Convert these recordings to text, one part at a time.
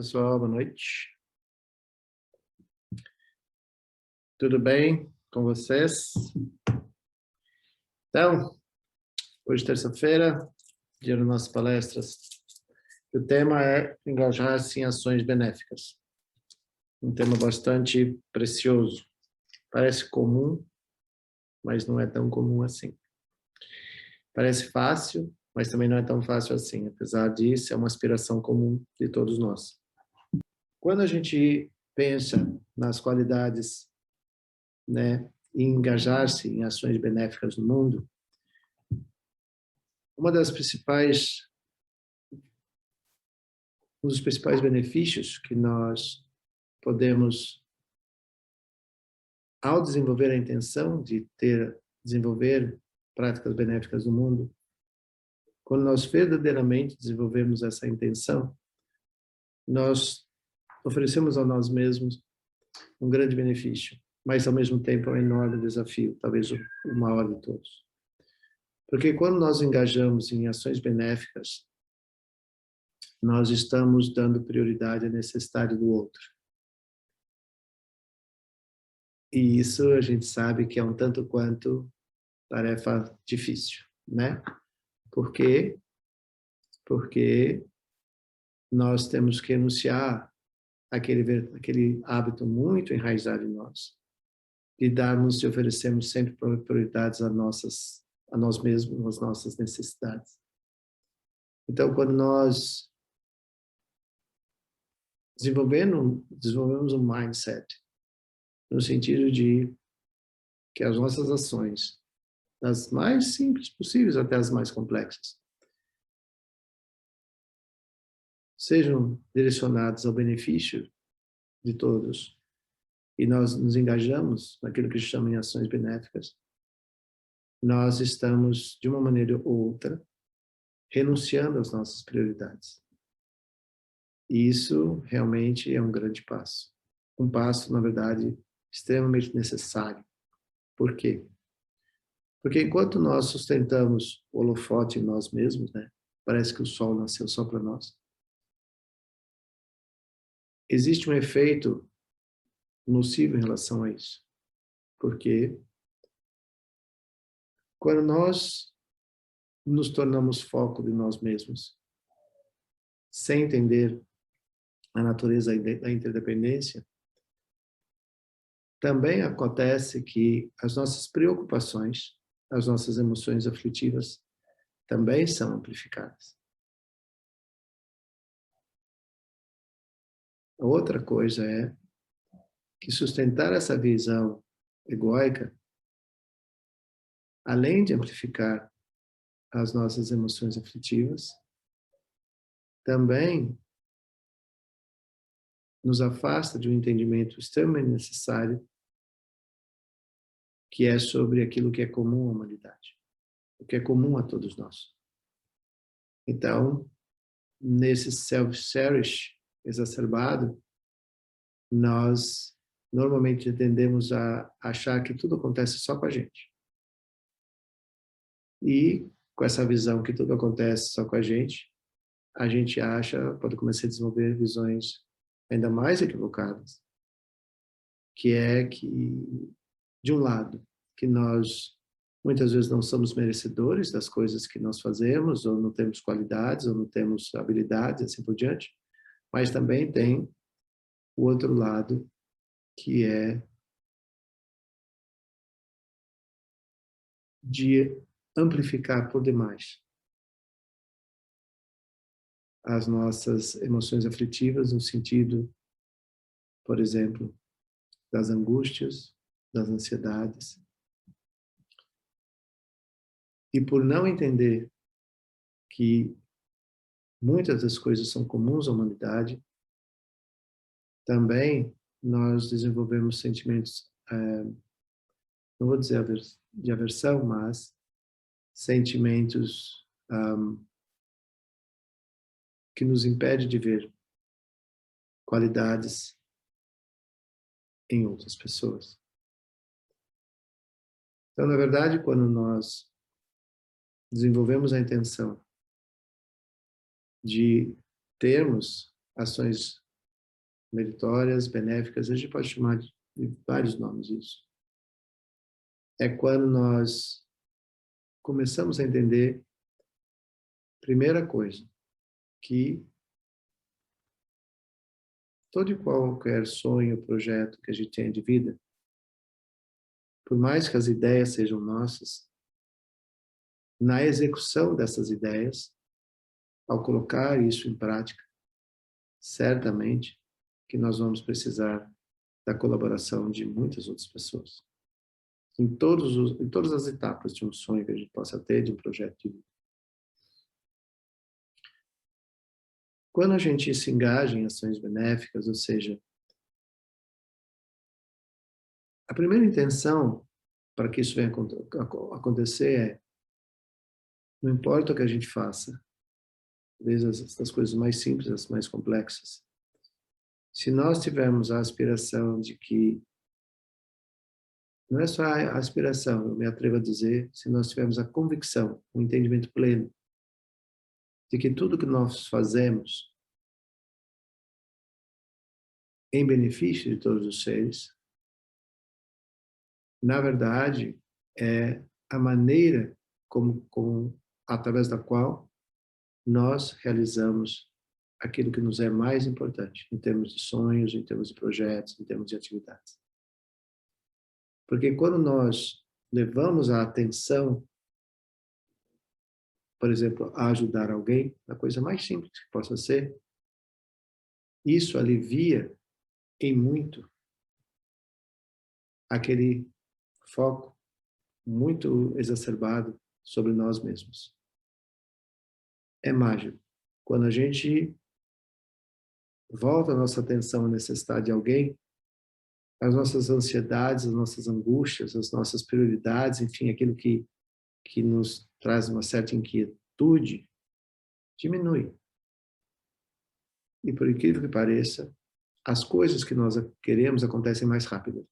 pessoal, boa noite. Tudo bem com vocês? Então, hoje terça-feira, dia das nossas palestras. O tema é engajar-se em ações benéficas. Um tema bastante precioso. Parece comum, mas não é tão comum assim. Parece fácil, mas também não é tão fácil assim. Apesar disso, é uma aspiração comum de todos nós. Quando a gente pensa nas qualidades, né, e engajar-se em ações benéficas no mundo, um dos principais benefícios que nós podemos, ao desenvolver a intenção de desenvolver práticas benéficas no mundo, quando nós verdadeiramente desenvolvemos essa intenção, nós oferecemos a nós mesmos um grande benefício, mas ao mesmo tempo é um enorme desafio, talvez o maior de todos. Porque quando nós engajamos em ações benéficas, nós estamos dando prioridade à necessidade do outro. E isso a gente sabe que é um tanto quanto tarefa difícil, né? Por quê? Porque nós temos que renunciar àquele hábito muito enraizado em nós, de darmos e oferecermos sempre prioridades a nós mesmos, às nossas necessidades. Então, quando nós desenvolvemos um mindset, no sentido de que as nossas ações, das mais simples possíveis até as mais complexas, sejam direcionadas ao benefício de todos, e nós nos engajamos naquilo que chamam de ações benéficas, nós estamos, de uma maneira ou outra, renunciando às nossas prioridades. E isso realmente é um grande passo. Um passo, na verdade, extremamente necessário. Por quê? Porque enquanto nós sustentamos o holofote em nós mesmos, né? Parece que o sol nasceu só para nós. Existe um efeito nocivo em relação a isso. Porque quando nós nos tornamos foco de nós mesmos, sem entender a natureza da interdependência, também acontece que as nossas preocupações, as nossas emoções aflitivas, também são amplificadas. A outra coisa é que sustentar essa visão egóica, além de amplificar as nossas emoções aflitivas, também nos afasta de um entendimento extremamente necessário, que é sobre aquilo que é comum à humanidade, o que é comum a todos nós. Então, nesse self-service exacerbado, nós normalmente tendemos a achar que tudo acontece só com a gente. E com essa visão que tudo acontece só com a gente pode começar a desenvolver visões ainda mais equivocadas, que é que, de um lado, que nós muitas vezes não somos merecedores das coisas que nós fazemos, ou não temos qualidades, ou não temos habilidades, assim por diante, mas também tem o outro lado, que é de amplificar por demais as nossas emoções aflitivas, no sentido, por exemplo, das angústias, das ansiedades. E por não entender que muitas das coisas são comuns à humanidade, também nós desenvolvemos sentimentos, não vou dizer de aversão, mas sentimentos que nos impedem de ver qualidades em outras pessoas. Então, na verdade, quando nós desenvolvemos a intenção de termos ações meritórias, benéficas, a gente pode chamar de vários nomes isso. É quando nós começamos a entender, primeira coisa, que todo e qualquer sonho, projeto que a gente tenha de vida, por mais que as ideias sejam nossas, na execução dessas ideias, ao colocar isso em prática, certamente que nós vamos precisar da colaboração de muitas outras pessoas. Em todas as etapas de um sonho que a gente possa ter, de um projeto de vida. Quando a gente se engaja em ações benéficas, ou seja, a primeira intenção para que isso venha acontecer é, não importa o que a gente faça, desde as coisas mais simples às mais complexas, se nós tivermos a aspiração de que, não é só a aspiração, eu me atrevo a dizer, se nós tivermos a convicção, o entendimento pleno, de que tudo que nós fazemos em benefício de todos os seres, na verdade, é a maneira através da qual nós realizamos aquilo que nos é mais importante, em termos de sonhos, em termos de projetos, em termos de atividades. Porque quando nós levamos a atenção, por exemplo, a ajudar alguém, a coisa mais simples que possa ser, isso alivia em muito aquele foco muito exacerbado sobre nós mesmos. É mágico. Quando a gente volta a nossa atenção à necessidade de alguém, as nossas ansiedades, as nossas angústias, as nossas prioridades, enfim, aquilo que nos traz uma certa inquietude, diminui. E por incrível que pareça, as coisas que nós queremos acontecem mais rápido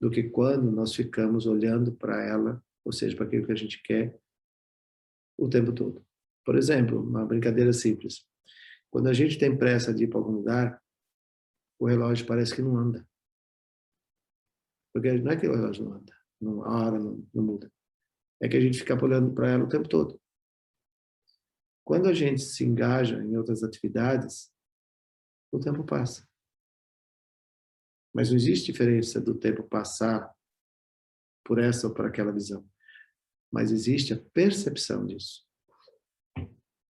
do que quando nós ficamos olhando para ela, ou seja, para aquilo que a gente quer, o tempo todo. Por exemplo, uma brincadeira simples. Quando a gente tem pressa de ir para algum lugar, o relógio parece que não anda. Porque não é que o relógio não anda, a hora não muda. É que a gente fica olhando para ela o tempo todo. Quando a gente se engaja em outras atividades, o tempo passa. Mas não existe diferença do tempo passar por essa ou por aquela visão. Mas existe a percepção disso.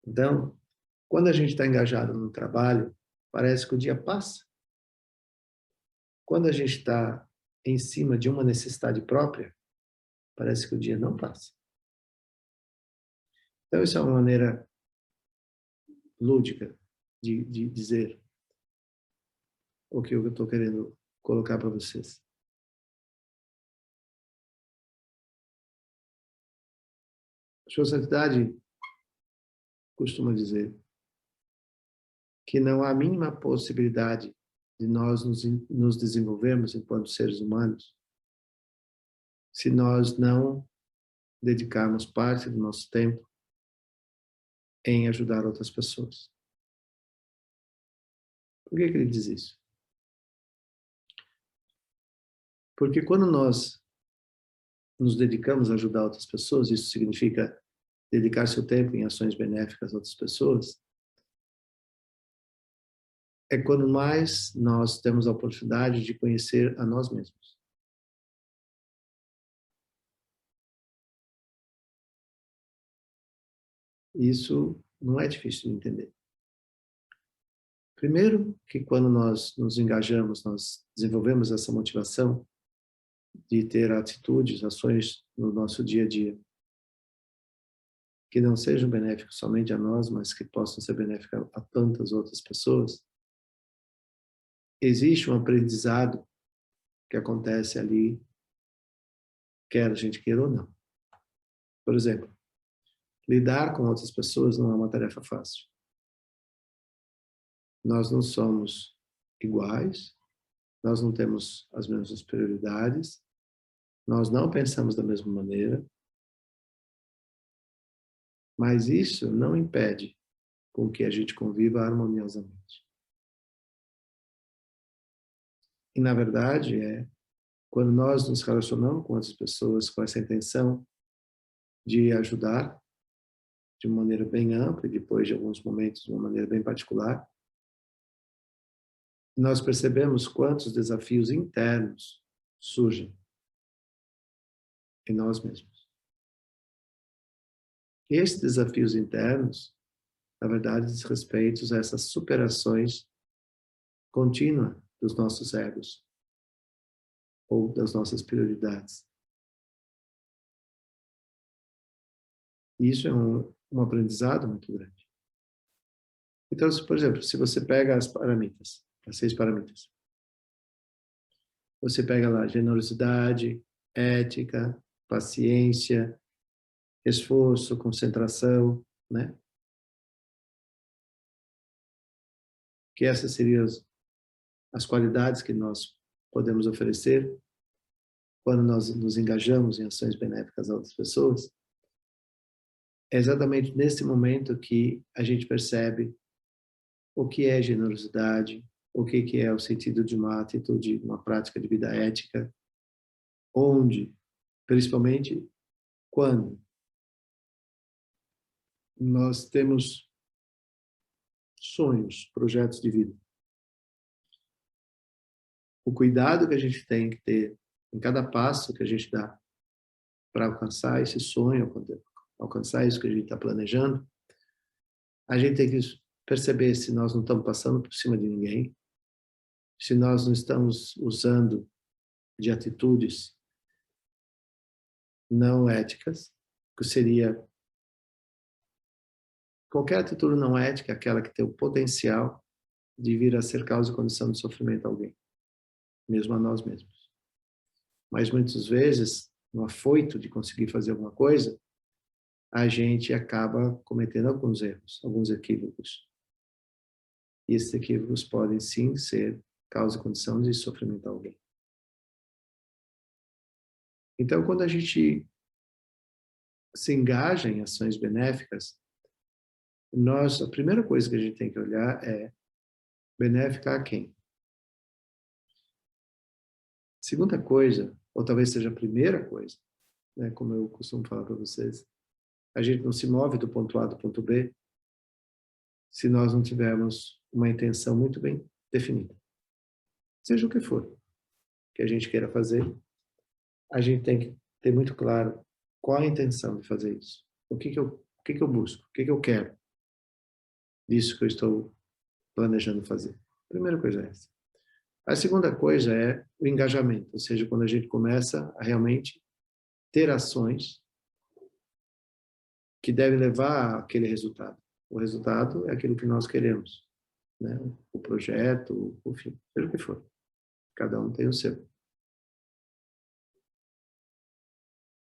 Então, quando a gente está engajado no trabalho, parece que o dia passa. Quando a gente está em cima de uma necessidade própria, parece que o dia não passa. Então, isso é uma maneira lúdica de dizer o que eu estou querendo colocar para vocês. A sociedade costuma dizer que não há a mínima possibilidade de nós nos desenvolvermos enquanto seres humanos se nós não dedicarmos parte do nosso tempo em ajudar outras pessoas. Por que ele diz isso? Porque quando nós nos dedicamos a ajudar outras pessoas, isso significa dedicar seu tempo em ações benéficas a outras pessoas, é quando mais nós temos a oportunidade de conhecer a nós mesmos. Isso não é difícil de entender. Primeiro, que quando nós nos engajamos, nós desenvolvemos essa motivação de ter atitudes, ações no nosso dia a dia que não sejam benéficas somente a nós, mas que possam ser benéficas a tantas outras pessoas. Existe um aprendizado que acontece ali, quer a gente queira ou não. Por exemplo, lidar com outras pessoas não é uma tarefa fácil. Nós não somos iguais, nós não temos as mesmas prioridades, nós não pensamos da mesma maneira, mas isso não impede com que a gente conviva harmoniosamente. E, na verdade, quando nós nos relacionamos com outras pessoas com essa intenção de ajudar de uma maneira bem ampla e depois de alguns momentos de uma maneira bem particular, nós percebemos quantos desafios internos surgem em nós mesmos. E esses desafios internos, na verdade, diz respeito a essas superações contínuas dos nossos egos ou das nossas prioridades. E isso é um aprendizado muito grande. Então, por exemplo, se você pega as paramitas, as 6 paramitas, você pega lá generosidade, ética, paciência, esforço, concentração, né? Que essas seriam as qualidades que nós podemos oferecer quando nós nos engajamos em ações benéficas a outras pessoas. É exatamente nesse momento que a gente percebe o que é generosidade, o que é o sentido de uma atitude, uma prática de vida ética, onde, principalmente, quando nós temos sonhos, projetos de vida. O cuidado que a gente tem que ter em cada passo que a gente dá para alcançar esse sonho, alcançar isso que a gente está planejando, a gente tem que perceber se nós não estamos passando por cima de ninguém, se nós não estamos usando de atitudes não éticas, que seria qualquer atitude não ética, aquela que tem o potencial de vir a ser causa e condição de sofrimento a alguém, mesmo a nós mesmos. Mas muitas vezes, no afoito de conseguir fazer alguma coisa, a gente acaba cometendo alguns erros, alguns equívocos. E esses equívocos podem sim ser causa e condição de sofrimento a alguém. Então, quando a gente se engaja em ações benéficas, a primeira coisa que a gente tem que olhar é benéfica a quem? Segunda coisa, ou talvez seja a primeira coisa, né, como eu costumo falar para vocês, a gente não se move do ponto A do ponto B se nós não tivermos uma intenção muito bem definida. Seja o que for que a gente queira fazer, a gente tem que ter muito claro qual a intenção de fazer isso. O que que eu busco? O que eu quero disso que eu estou planejando fazer? A primeira coisa é essa. A segunda coisa é o engajamento, ou seja, quando a gente começa a realmente ter ações que devem levar àquele resultado. O resultado é aquilo que nós queremos, né? O projeto, o fim, seja o que for. Cada um tem o seu.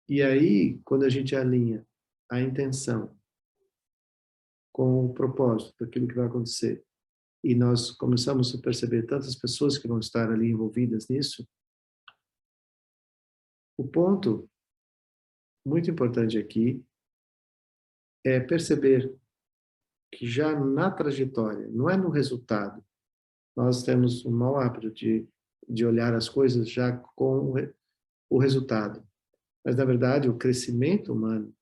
E aí, quando a gente alinha a intenção com o propósito daquilo que vai acontecer, e nós começamos a perceber tantas pessoas que vão estar ali envolvidas nisso, o ponto muito importante aqui é perceber que já na trajetória, não é no resultado, nós temos um mau hábito de olhar as coisas já com o resultado. Mas, na verdade, o crescimento humano,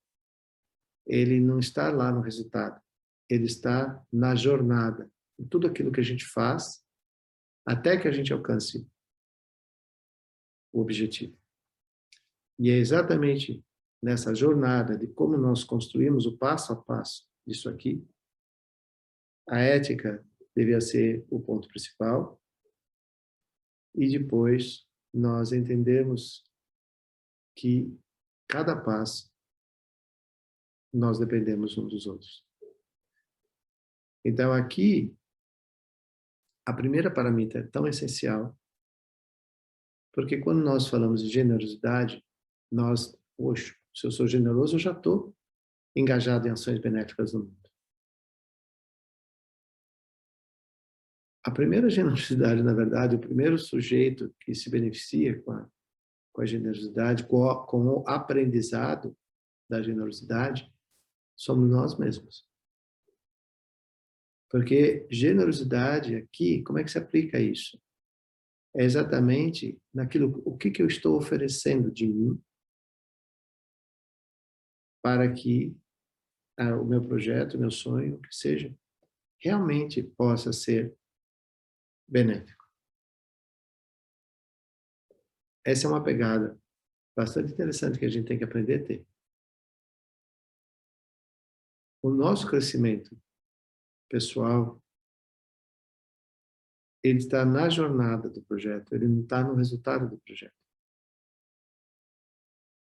ele não está lá no resultado, ele está na jornada, em tudo aquilo que a gente faz, até que a gente alcance o objetivo. E é exatamente nessa jornada de como nós construímos o passo a passo disso aqui, a ética devia ser o ponto principal, e depois nós entendemos que cada passo nós dependemos uns dos outros. Então aqui, a primeira paramita é tão essencial, porque quando nós falamos de generosidade, poxa, se eu sou generoso, eu já estou engajado em ações benéficas no mundo. A primeira generosidade, na verdade, o primeiro sujeito que se beneficia com a generosidade, com o aprendizado da generosidade, somos nós mesmos. Porque generosidade aqui, como é que se aplica isso? é exatamente naquilo, o que eu estou oferecendo de mim para que o meu projeto, o meu sonho, o que seja, realmente possa ser benéfico. Essa é uma pegada bastante interessante que a gente tem que aprender a ter. O nosso crescimento pessoal, ele está na jornada do projeto, ele não está no resultado do projeto.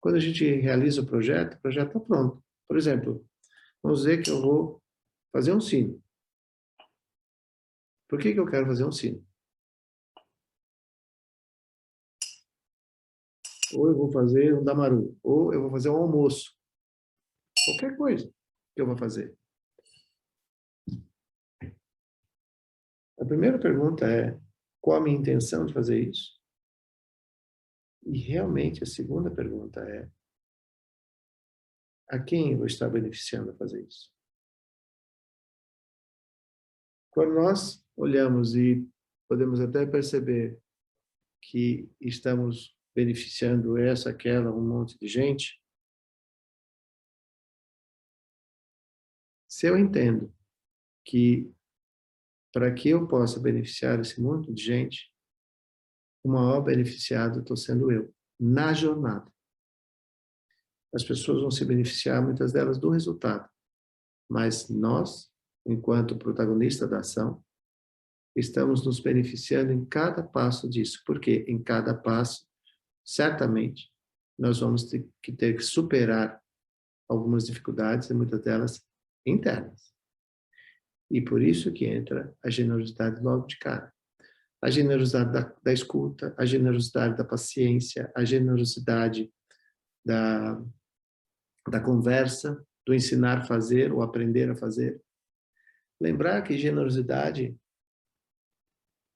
Quando a gente realiza o projeto está pronto. Por exemplo, vamos dizer que eu vou fazer um sino. Por que eu quero fazer um sino? Ou eu vou fazer um damaru, ou eu vou fazer um almoço. Qualquer coisa que eu vou fazer. A primeira pergunta é, qual a minha intenção de fazer isso? E realmente a segunda pergunta é, a quem eu vou estar beneficiando a fazer isso? Quando nós olhamos e podemos até perceber que estamos beneficiando essa, aquela, um monte de gente, se eu entendo que para que eu possa beneficiar esse monte de gente, o maior beneficiado estou sendo eu, na jornada. As pessoas vão se beneficiar, muitas delas, do resultado, mas nós, enquanto protagonista da ação, estamos nos beneficiando em cada passo disso, porque em cada passo, certamente, nós vamos ter que superar algumas dificuldades, e muitas delas internas. E por isso que entra a generosidade logo de cara. A generosidade da escuta, a generosidade da paciência, a generosidade da conversa, do ensinar a fazer ou aprender a fazer. Lembrar que generosidade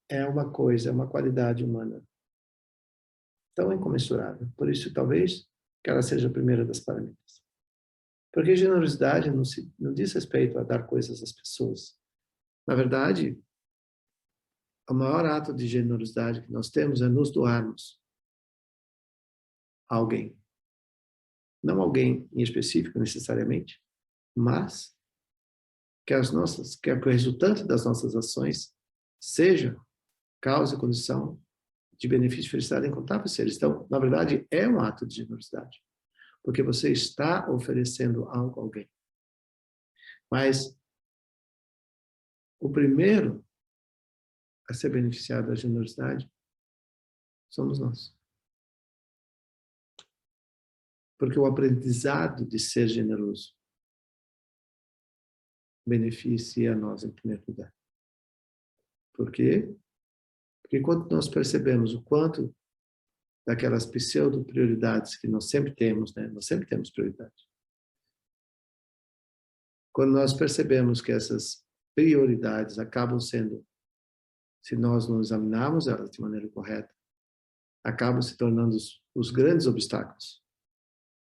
é uma coisa, é uma qualidade humana tão incomensurável. Por isso, talvez, que ela seja a primeira das parâmetros. Porque generosidade não diz respeito a dar coisas às pessoas. Na verdade, o maior ato de generosidade que nós temos é nos doarmos a alguém. Não alguém em específico, necessariamente, mas que o resultante das nossas ações seja causa e condição de benefício e felicidade incontáveis seres. Então, na verdade, é um ato de generosidade, porque você está oferecendo algo a alguém. Mas o primeiro a ser beneficiado da generosidade somos nós. Porque o aprendizado de ser generoso beneficia a nós em primeiro lugar. Por quê? Porque quando nós percebemos o quanto daquelas pseudo-prioridades que nós sempre temos, né? Nós sempre temos prioridade. Quando nós percebemos que essas prioridades acabam sendo, se nós não examinarmos elas de maneira correta, acabam se tornando os grandes obstáculos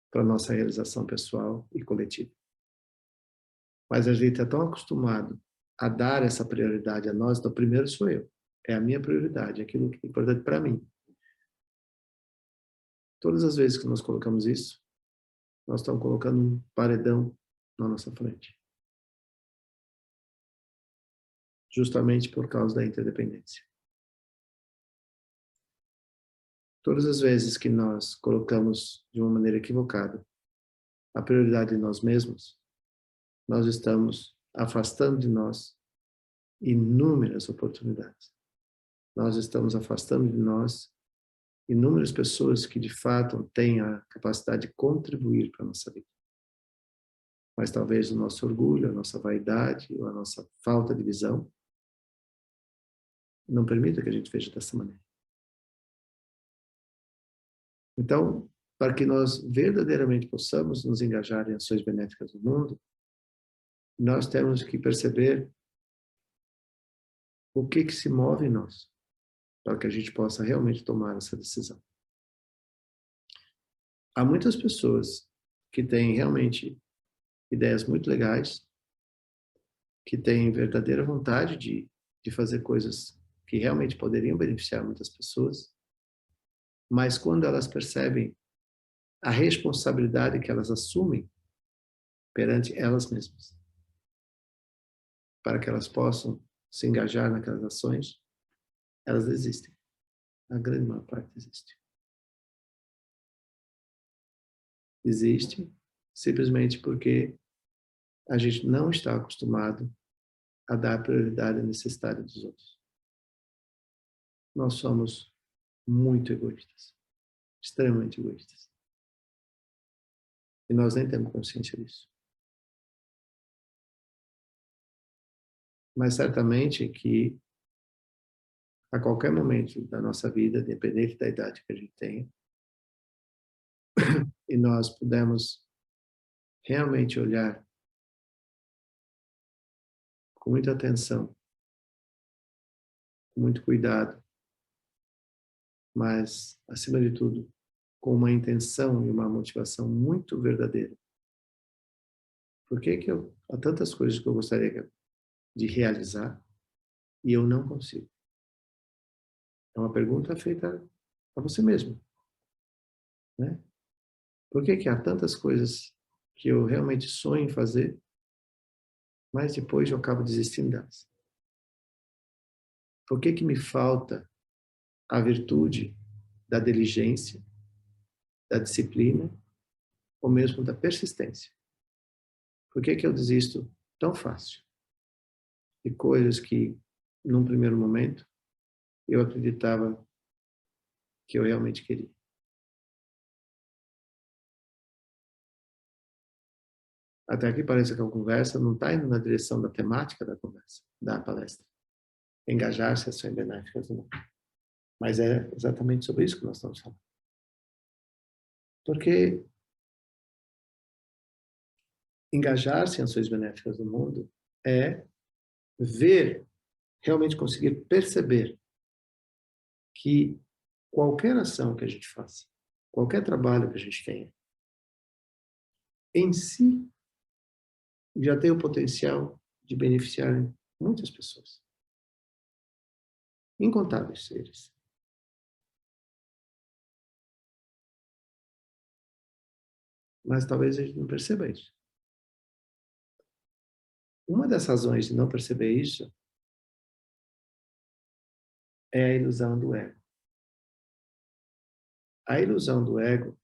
para a nossa realização pessoal e coletiva. Mas a gente é tão acostumado a dar essa prioridade a nós, então primeiro sou eu. É a minha prioridade, é aquilo que é importante para mim. Todas as vezes que nós colocamos isso, nós estamos colocando um paredão na nossa frente. Justamente por causa da interdependência. Todas as vezes que nós colocamos de uma maneira equivocada a prioridade em nós mesmos, nós estamos afastando de nós inúmeras oportunidades. Nós estamos afastando de nós inúmeras pessoas que de fato têm a capacidade de contribuir para a nossa vida. Mas talvez o nosso orgulho, a nossa vaidade, ou a nossa falta de visão não permita que a gente veja dessa maneira. Então, para que nós verdadeiramente possamos nos engajar em ações benéficas no mundo, nós temos que perceber o que se move em nós, para que a gente possa realmente tomar essa decisão. Há muitas pessoas que têm realmente ideias muito legais, que têm verdadeira vontade de fazer coisas que realmente poderiam beneficiar muitas pessoas, mas quando elas percebem a responsabilidade que elas assumem perante elas mesmas, para que elas possam se engajar naquelas ações, elas desistem. A grande maior parte desiste. Desiste simplesmente porque a gente não está acostumado a dar prioridade à necessidade dos outros. Nós somos muito egoístas, extremamente egoístas. E nós nem temos consciência disso. Mas certamente que a qualquer momento da nossa vida, independente da idade que a gente tenha, e nós pudermos realmente olhar com muita atenção, com muito cuidado, mas, acima de tudo, com uma intenção e uma motivação muito verdadeira. Por que que há tantas coisas que eu gostaria de realizar e eu não consigo? É uma pergunta feita a você mesmo, né? Por que que há tantas coisas que eu realmente sonho em fazer, mas depois eu acabo desistindo delas? Por que que me falta a virtude da diligência, da disciplina, ou mesmo da persistência? Por que que eu desisto tão fácil de coisas que, num primeiro momento, eu acreditava que eu realmente queria? Até aqui parece que a conversa não está indo na direção da temática da conversa, da palestra. Engajar-se em ações benéficas ou não. Mas é exatamente sobre isso que nós estamos falando. Porque engajar-se em ações benéficas no mundo é ver, realmente conseguir perceber que qualquer ação que a gente faça, qualquer trabalho que a gente tenha, em si, já tem o potencial de beneficiar muitas pessoas. Incontáveis seres. Mas talvez a gente não perceba isso. Uma das razões de não perceber isso é a ilusão do ego. A ilusão do ego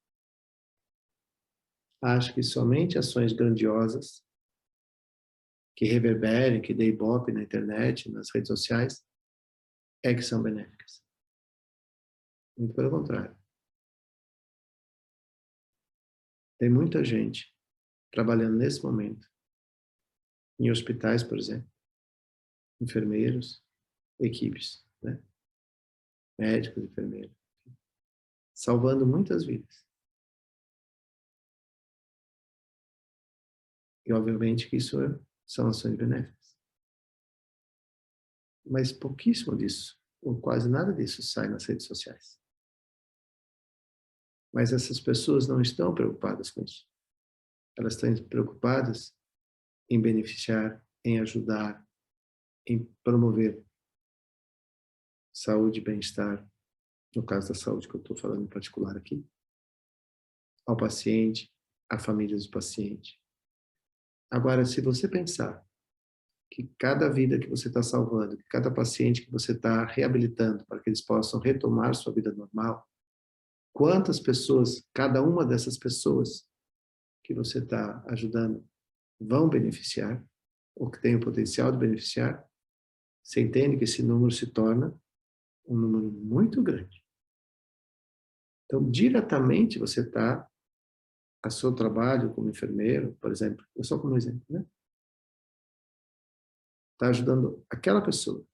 acha que somente ações grandiosas, que reverberem, que dê ibope na internet, nas redes sociais, é que são benéficas. Muito pelo contrário. Tem muita gente trabalhando nesse momento, em hospitais, por exemplo, enfermeiros, equipes, né? Médicos, enfermeiros, salvando muitas vidas. E, obviamente, que isso são ações benéficas. Mas pouquíssimo disso, ou quase nada disso, sai nas redes sociais. Mas essas pessoas não estão preocupadas com isso. Elas estão preocupadas em beneficiar, em ajudar, em promover saúde e bem-estar, no caso da saúde que eu estou falando em particular aqui, ao paciente, à família do paciente. Agora, se você pensar que cada vida que você está salvando, que cada paciente que você está reabilitando para que eles possam retomar sua vida normal, quantas pessoas, cada uma dessas pessoas que você está ajudando vão beneficiar, ou que tem o potencial de beneficiar, você entende que esse número se torna um número muito grande. Então, diretamente você está, a seu trabalho como enfermeiro, por exemplo, eu só como exemplo, né? Está ajudando aquela pessoa.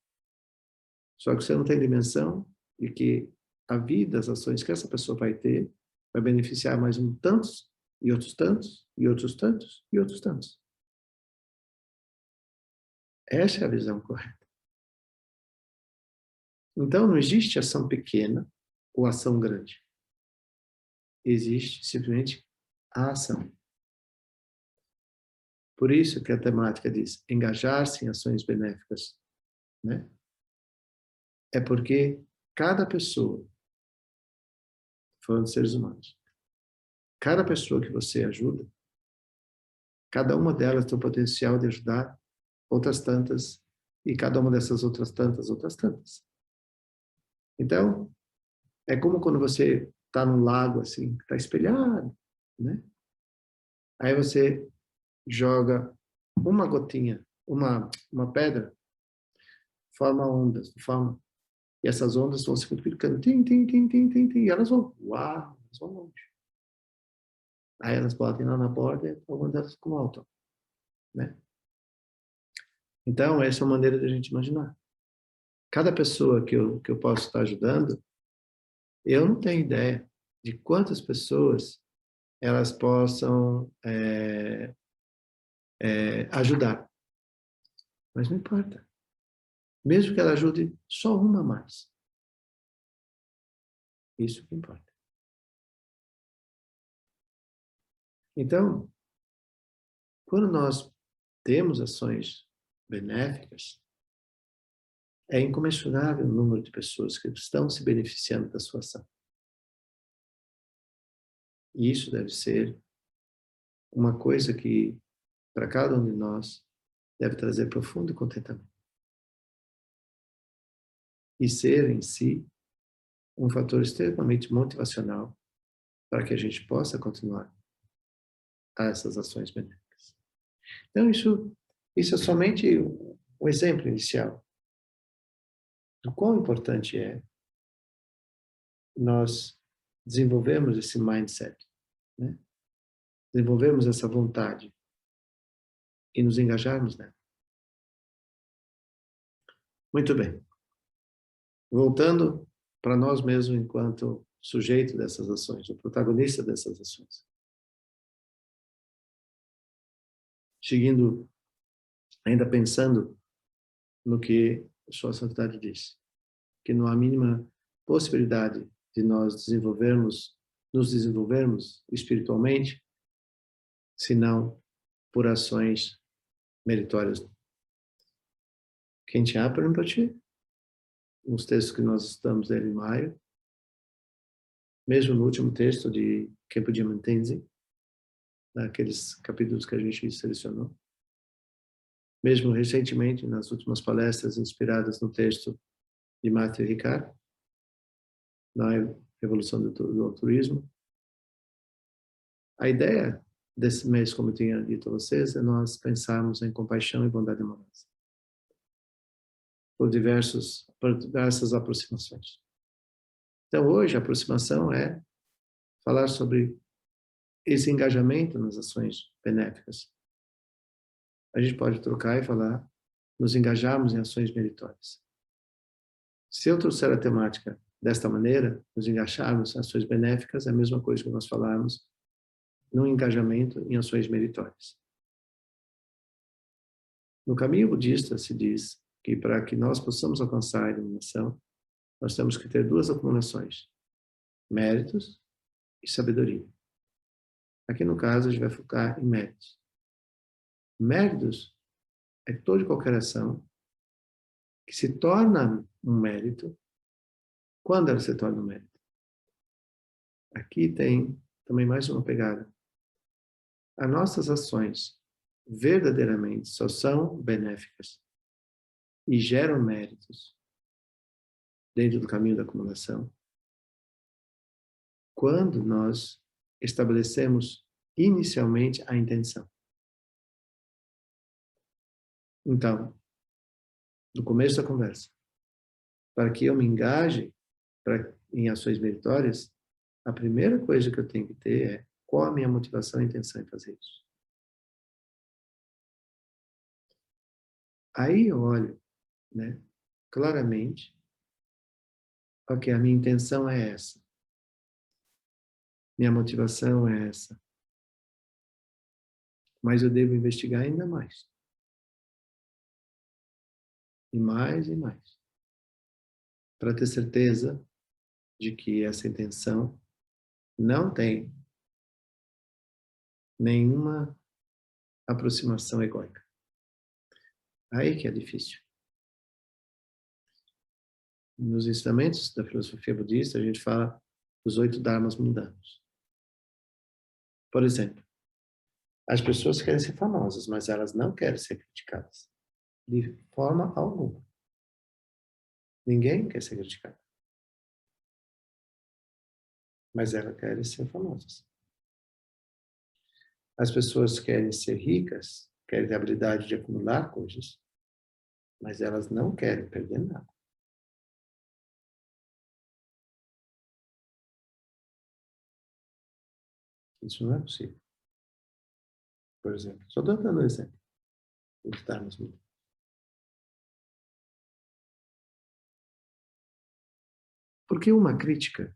Só que você não tem dimensão de que a vida, as ações que essa pessoa vai ter, vai beneficiar mais um tantos, e outros tantos, e outros tantos, e outros tantos. Essa é a visão correta. Então, não existe ação pequena ou ação grande. Existe simplesmente a ação. Por isso que a temática diz engajar-se em ações benéficas, né? é porque cada pessoa, falando de seres humanos, cada pessoa que você ajuda, cada uma delas tem o potencial de ajudar outras tantas, e cada uma dessas outras tantas. Então, é como quando você está num lago, assim, está espelhado, né? Aí você joga uma gotinha, uma pedra, forma ondas, e essas ondas vão se multiplicando, tim, tim, tim, tim, tim, tim, e elas vão, uau, elas vão longe. Aí elas batem lá na borda e algumas delas ficam altas, né? Então, essa é a maneira de a gente imaginar. Cada pessoa que eu posso estar ajudando, eu não tenho ideia de quantas pessoas elas possam ajudar. Mas não importa. Mesmo que ela ajude só uma a mais. Isso que importa. Então, quando nós temos ações benéficas, é incomensurável o número de pessoas que estão se beneficiando da sua ação. E isso deve ser uma coisa que, para cada um de nós, deve trazer profundo contentamento. E ser, em si, um fator extremamente motivacional para que a gente possa continuar a essas ações benéficas. Então, isso é somente um exemplo inicial do quão importante é nós desenvolvermos esse mindset, né? Desenvolvermos essa vontade e nos engajarmos nela. Muito bem. Voltando para nós mesmos enquanto sujeito dessas ações, o protagonista dessas ações. Seguindo, ainda pensando no que Sua Santidade diz, que não há a mínima possibilidade de nós nos desenvolvermos espiritualmente, senão por ações meritórias. Quem te há para ti? Nos textos que nós estamos lendo em maio, mesmo no último texto de Khenpo Diamantense, naqueles capítulos que a gente selecionou, mesmo recentemente nas últimas palestras inspiradas no texto de Matthew Ricard, na Evolução do Altruísmo, a ideia desse mês, como eu tinha dito a vocês, é nós pensarmos em compaixão e bondade amorosa, por diversas aproximações. Então, hoje, a aproximação é falar sobre esse engajamento nas ações benéficas. A gente pode trocar e falar, nos engajarmos em ações meritórias. Se eu trouxer a temática desta maneira, nos engajarmos em ações benéficas, é a mesma coisa que nós falarmos no engajamento em ações meritórias. No caminho budista se diz que para que nós possamos alcançar a iluminação, nós temos que ter duas acumulações, méritos e sabedoria. Aqui no caso a gente vai focar em méritos. Méritos é toda e qualquer ação que se torna um mérito quando ela se torna um mérito. Aqui tem também mais uma pegada. As nossas ações verdadeiramente só são benéficas e geram méritos dentro do caminho da acumulação quando nós estabelecemos inicialmente a intenção. Então, no começo da conversa, para que eu me engaje em ações meritórias, a primeira coisa que eu tenho que ter é qual a minha motivação e intenção em fazer isso. Aí eu olho, né, claramente, ok, a minha intenção é essa. Minha motivação é essa. Mas eu devo investigar ainda mais. E mais e mais. Para ter certeza de que essa intenção não tem nenhuma aproximação egóica. Aí que é difícil. nos ensinamentos da filosofia budista, a gente fala dos 8 dharmas mundanos. Por exemplo, as pessoas querem ser famosas, mas elas não querem ser criticadas. De forma alguma. Ninguém quer ser criticado. Mas elas querem ser famosas. As pessoas querem ser ricas, querem ter a habilidade de acumular coisas, mas elas não querem perder nada. Isso não é possível. Por exemplo, só estou dando um exemplo. Porque uma crítica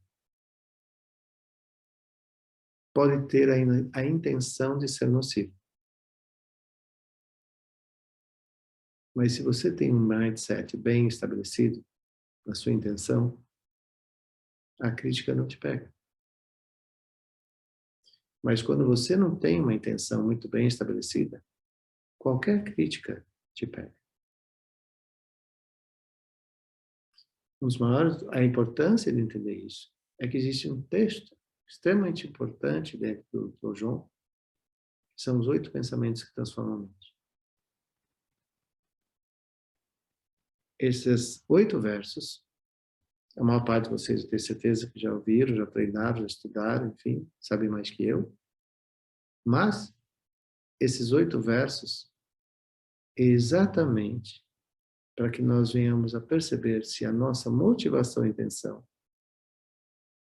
pode ter a intenção de ser nociva. Mas se você tem um mindset bem estabelecido na sua intenção, a crítica não te pega. Mas quando você não tem uma intenção muito bem estabelecida, qualquer crítica te pega. A importância de entender isso é que existe um texto extremamente importante dentro do Dojon, que são os 8 pensamentos que transformam a mente. Esses 8 versos, a maior parte de vocês, eu tenho certeza que já ouviram, já treinaram, já estudaram, enfim, sabem mais que eu. Mas esses 8 versos é exatamente para que nós venhamos a perceber se a nossa motivação e intenção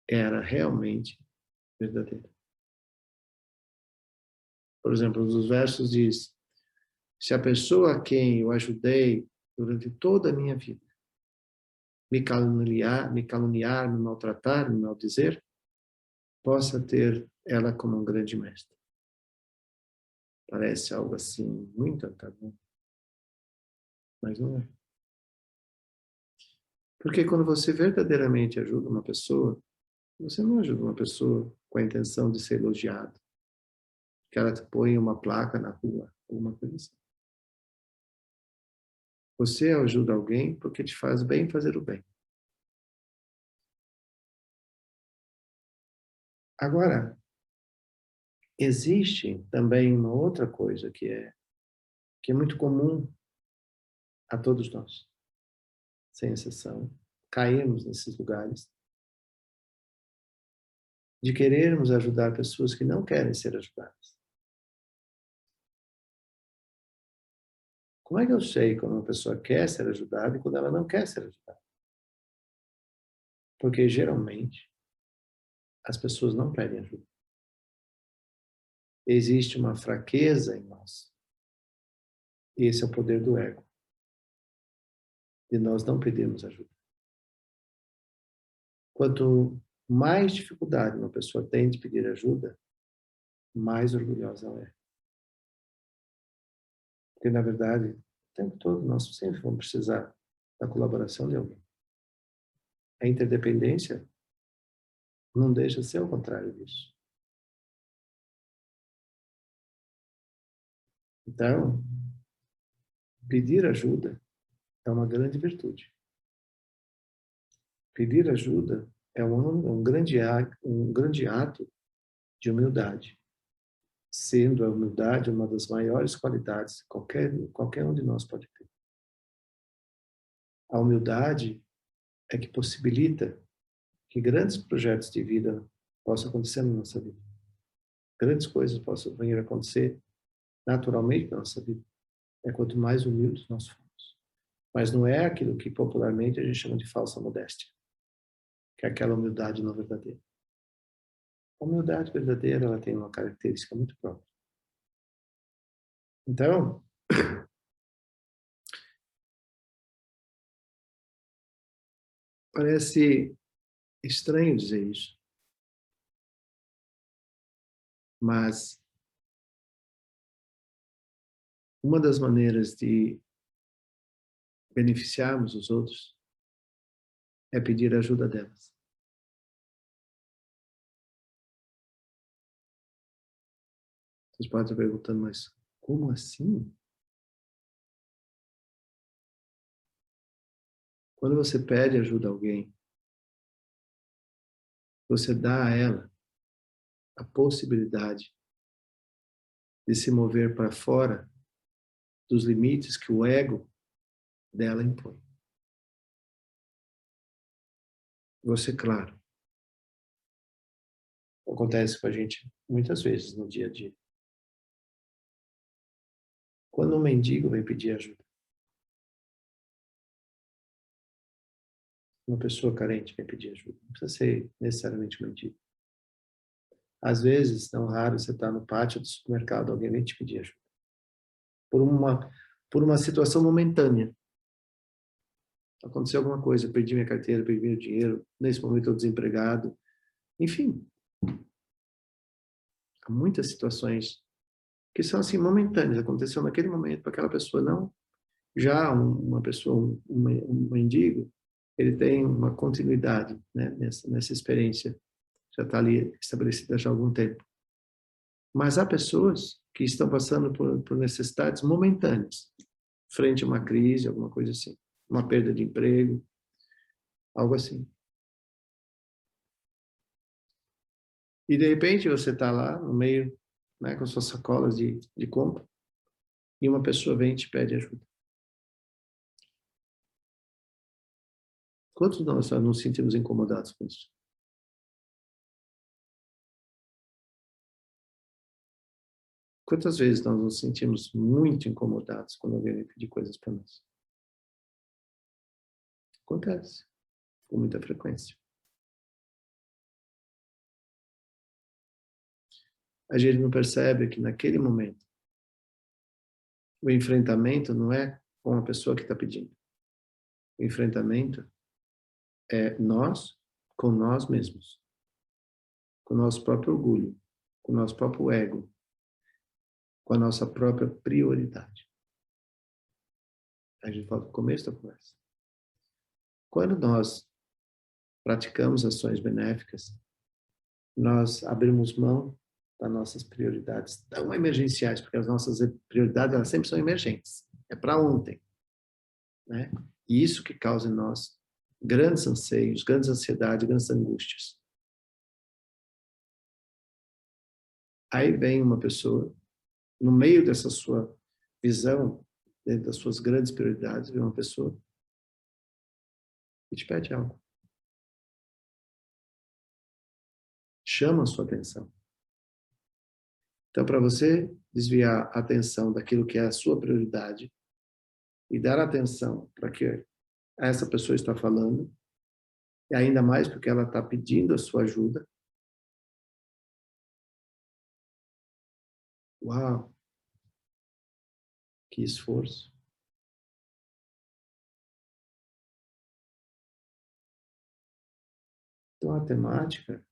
era realmente verdadeira. Por exemplo, os versos diz: se a pessoa a quem eu ajudei durante toda a minha vida me caluniar, me maltratar, me maldizer, possa ter ela como um grande mestre. Parece algo assim muito antagônico, mas não é. Porque quando você verdadeiramente ajuda uma pessoa, você não ajuda uma pessoa com a intenção de ser elogiado, que ela te põe uma placa na rua, alguma coisa assim. Você ajuda alguém porque te faz bem fazer o bem. Agora, existe também uma outra coisa que é muito comum a todos nós, sem exceção, cairmos nesses lugares de querermos ajudar pessoas que não querem ser ajudadas. Como é que eu sei quando uma pessoa quer ser ajudada e quando ela não quer ser ajudada? Porque geralmente as pessoas não pedem ajuda. Existe uma fraqueza em nós. E esse é o poder do ego. De nós não pedirmos ajuda. Quanto mais dificuldade uma pessoa tem de pedir ajuda, mais orgulhosa ela é. Porque, na verdade, o tempo todo nós sempre vamos precisar da colaboração de alguém. A interdependência não deixa de ser o contrário disso. Então, pedir ajuda é uma grande virtude. Pedir ajuda é um grande ato de humildade, sendo a humildade uma das maiores qualidades que qualquer um de nós pode ter. A humildade é que possibilita que grandes projetos de vida possam acontecer na nossa vida. Grandes coisas possam vir a acontecer naturalmente na nossa vida. É quanto mais humildes nós formos. Mas não é aquilo que popularmente a gente chama de falsa modéstia, que é aquela humildade não verdadeira. A humildade verdadeira, ela tem uma característica muito própria. Então, parece estranho dizer isso, mas uma das maneiras de beneficiarmos os outros é pedir a ajuda delas. Vocês podem estar perguntando, mas como assim? Quando você pede ajuda a alguém, você dá a ela a possibilidade de se mover para fora dos limites que o ego dela impõe. Você, claro, acontece com a gente muitas vezes no dia a dia. Quando um mendigo vem pedir ajuda, uma pessoa carente vem pedir ajuda, não precisa ser necessariamente um mendigo. Às vezes, não raro, você está no pátio do supermercado, alguém vem te pedir ajuda. Por uma situação momentânea. Aconteceu alguma coisa, perdi minha carteira, perdi meu dinheiro, nesse momento estou desempregado. Enfim, há muitas situações que são assim momentâneas, aconteceu naquele momento para aquela pessoa, não. Já uma pessoa, um mendigo, ele tem uma continuidade, né, nessa experiência, já está ali estabelecida já há algum tempo. Mas há pessoas que estão passando por necessidades momentâneas, frente a uma crise, alguma coisa assim, uma perda de emprego, algo assim. E de repente você está lá no meio, né, com suas sacolas de compra, e uma pessoa vem e te pede ajuda. Quantos de nós nos sentimos incomodados com isso? Quantas vezes nós nos sentimos muito incomodados quando alguém vem pedir coisas para nós? Acontece, com muita frequência. A gente não percebe que naquele momento o enfrentamento não é com a pessoa que está pedindo. O enfrentamento é nós com nós mesmos, com o nosso próprio orgulho, com o nosso próprio ego, com a nossa própria prioridade. A gente volta para o começo da conversa. Quando nós praticamos ações benéficas, nós abrimos mão das nossas prioridades tão emergenciais, porque as nossas prioridades elas sempre são emergentes. É para ontem, né? E isso que causa em nós grandes anseios, grandes ansiedades, grandes angústias. Aí vem uma pessoa, no meio dessa sua visão, dentro das suas grandes prioridades, vem uma pessoa e te pede algo. Chama a sua atenção. Então, para você desviar a atenção daquilo que é a sua prioridade e dar atenção para que essa pessoa está falando, e ainda mais porque ela está pedindo a sua ajuda. Uau! Que esforço! Então, a temática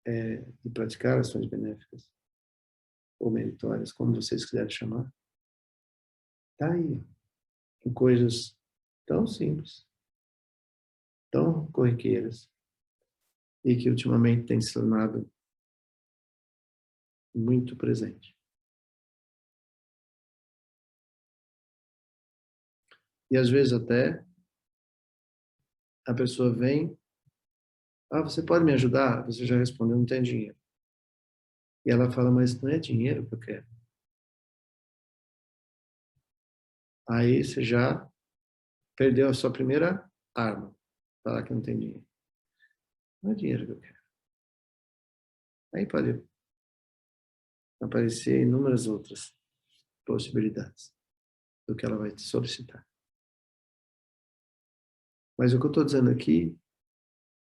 é de praticar ações benéficas ou meritórias, como vocês quiserem chamar, está aí, em coisas tão simples, tão corriqueiras, e que ultimamente tem se tornado muito presente. E às vezes até a pessoa vem, você pode me ajudar? Você já respondeu, não tem dinheiro. E ela fala, mas não é dinheiro que eu quero. Aí você já perdeu a sua primeira arma, falar que não tem dinheiro. Não é dinheiro que eu quero. Aí pode aparecer inúmeras outras possibilidades do que ela vai te solicitar. Mas o que eu estou dizendo aqui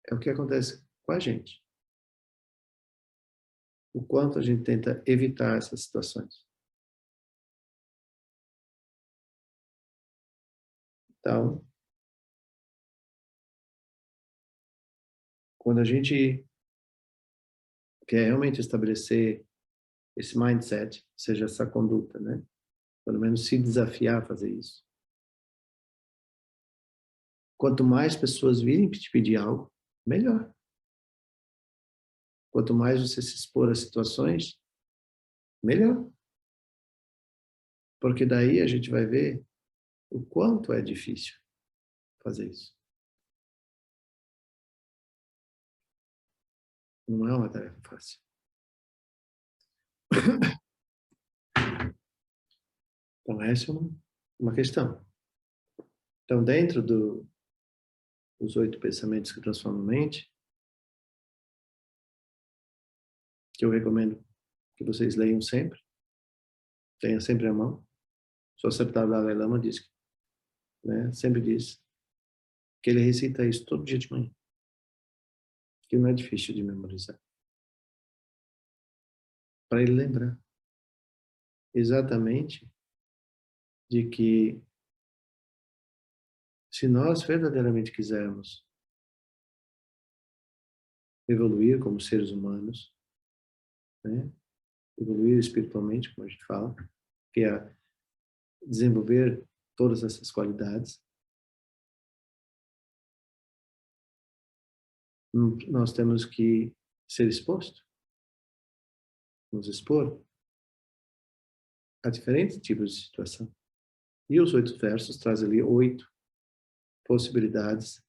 é o que acontece com a gente. O quanto a gente tenta evitar essas situações. Então, quando a gente quer realmente estabelecer esse mindset, ou seja, essa conduta, né? Pelo menos se desafiar a fazer isso. Quanto mais pessoas virem te pedir algo, melhor. Quanto mais você se expor a situações, melhor. Porque daí a gente vai ver o quanto é difícil fazer isso. Não é uma tarefa fácil. Então, essa é uma questão. Então, dentro dos 8 pensamentos que transformam a mente, que eu recomendo que vocês leiam sempre, tenha sempre à mão. Só Sariputta Dalai Lama diz, né, sempre diz que ele recita isso todo dia de manhã, que não é difícil de memorizar. Para ele lembrar exatamente de que se nós verdadeiramente quisermos evoluir como seres humanos, né, evoluir espiritualmente, como a gente fala, que é desenvolver todas essas qualidades, nós temos que ser exposto, nos expor a diferentes tipos de situação. E os 8 versos trazem ali 8 possibilidades,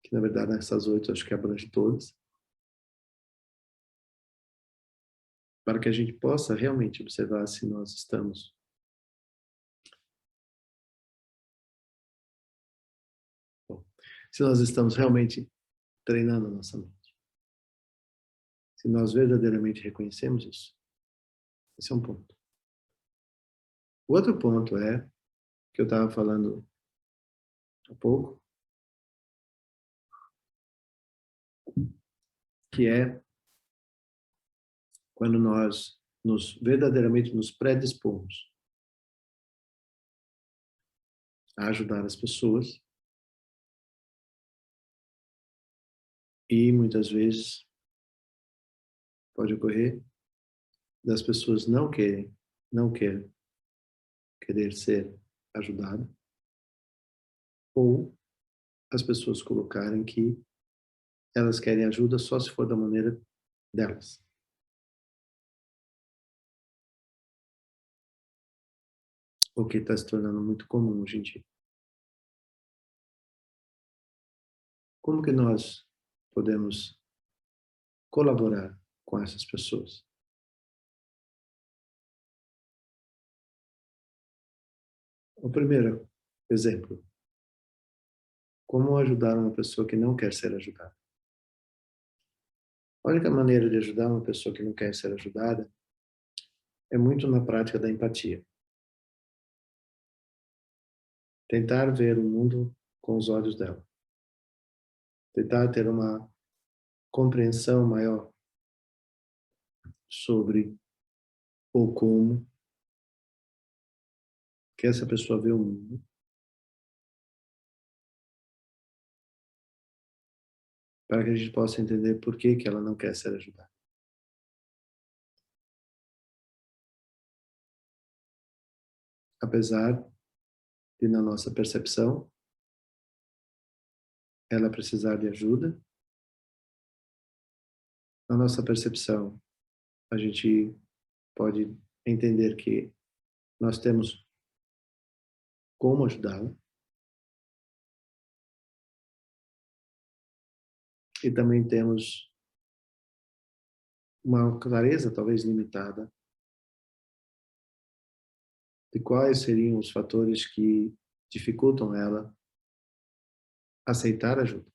que na verdade essas 8 acho que abrange todas, para que a gente possa realmente observar se nós estamos se nós estamos realmente treinando a nossa mente. Se nós verdadeiramente reconhecemos isso. Esse é um ponto. O outro ponto é, que eu estava falando há pouco, que é quando nós verdadeiramente nos predispomos a ajudar as pessoas e muitas vezes pode ocorrer das pessoas não querer ser ajudada ou as pessoas colocarem que elas querem ajuda só se for da maneira delas. O que está se tornando muito comum hoje em dia. Como que nós podemos colaborar com essas pessoas? O primeiro exemplo, como ajudar uma pessoa que não quer ser ajudada? A única maneira de ajudar uma pessoa que não quer ser ajudada é muito na prática da empatia. Tentar ver o mundo com os olhos dela. Tentar ter uma compreensão maior sobre ou como que essa pessoa vê o mundo. Para que a gente possa entender por que ela não quer ser ajudada. Apesar de, na nossa percepção, ela precisar de ajuda, na nossa percepção, a gente pode entender que nós temos como ajudá-la e também temos uma clareza talvez limitada de quais seriam os fatores que dificultam ela aceitar ajuda.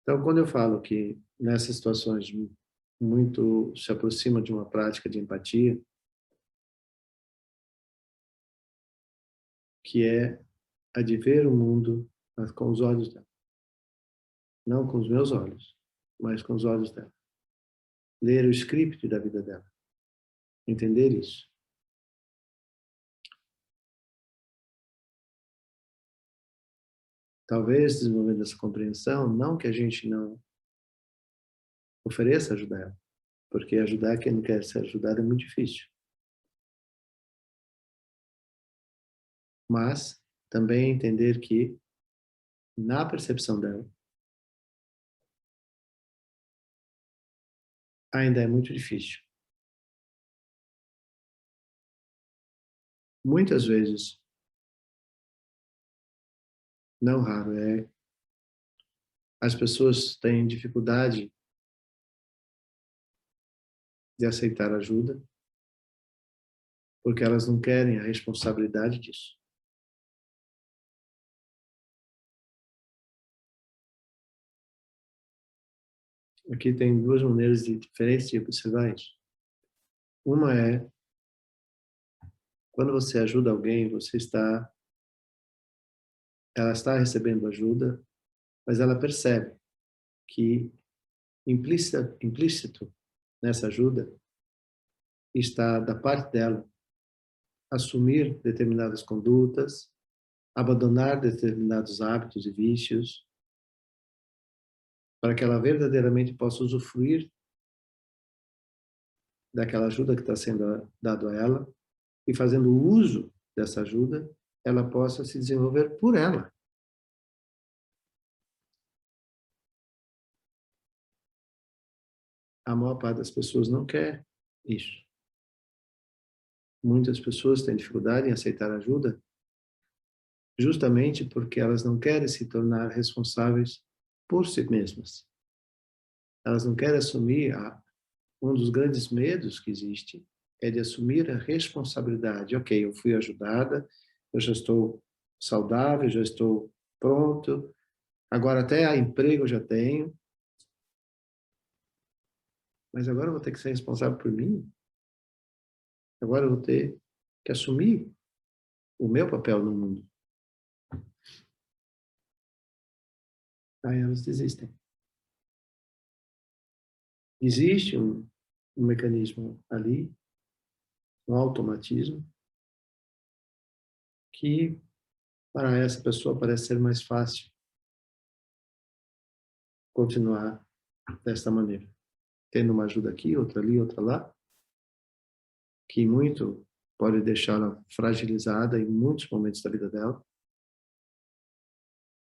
Então, quando eu falo que nessas situações muito se aproxima de uma prática de empatia, que é a de ver o mundo com os olhos dela. Não com os meus olhos, mas com os olhos dela. Ler o script da vida dela. Entender isso. Talvez desenvolvendo essa compreensão, não que a gente não ofereça ajudar ela, porque ajudar quem não quer ser ajudado é muito difícil. Mas também entender que, na percepção dela, ainda é muito difícil. Muitas vezes, não raro, é as pessoas têm dificuldade de aceitar ajuda porque elas não querem a responsabilidade disso. Aqui tem duas maneiras diferentes de observar isso. Uma é, quando você ajuda alguém, ela está recebendo ajuda, mas ela percebe que implícito nessa ajuda está da parte dela assumir determinadas condutas, abandonar determinados hábitos e vícios, para que ela verdadeiramente possa usufruir daquela ajuda que está sendo dada a ela, e fazendo uso dessa ajuda, ela possa se desenvolver por ela. A maior parte das pessoas não quer isso. Muitas pessoas têm dificuldade em aceitar ajuda justamente porque elas não querem se tornar responsáveis por si mesmas. Elas não querem assumir um dos grandes medos que existe é de assumir a responsabilidade. Ok, eu fui ajudada, eu já estou saudável, já estou pronto, agora até a emprego eu já tenho, mas agora eu vou ter que ser responsável por mim? Agora eu vou ter que assumir o meu papel no mundo. Aí elas desistem. Existe um mecanismo ali, um automatismo, que para essa pessoa parece ser mais fácil continuar desta maneira. Tendo uma ajuda aqui, outra ali, outra lá, que muito pode deixá-la fragilizada em muitos momentos da vida dela,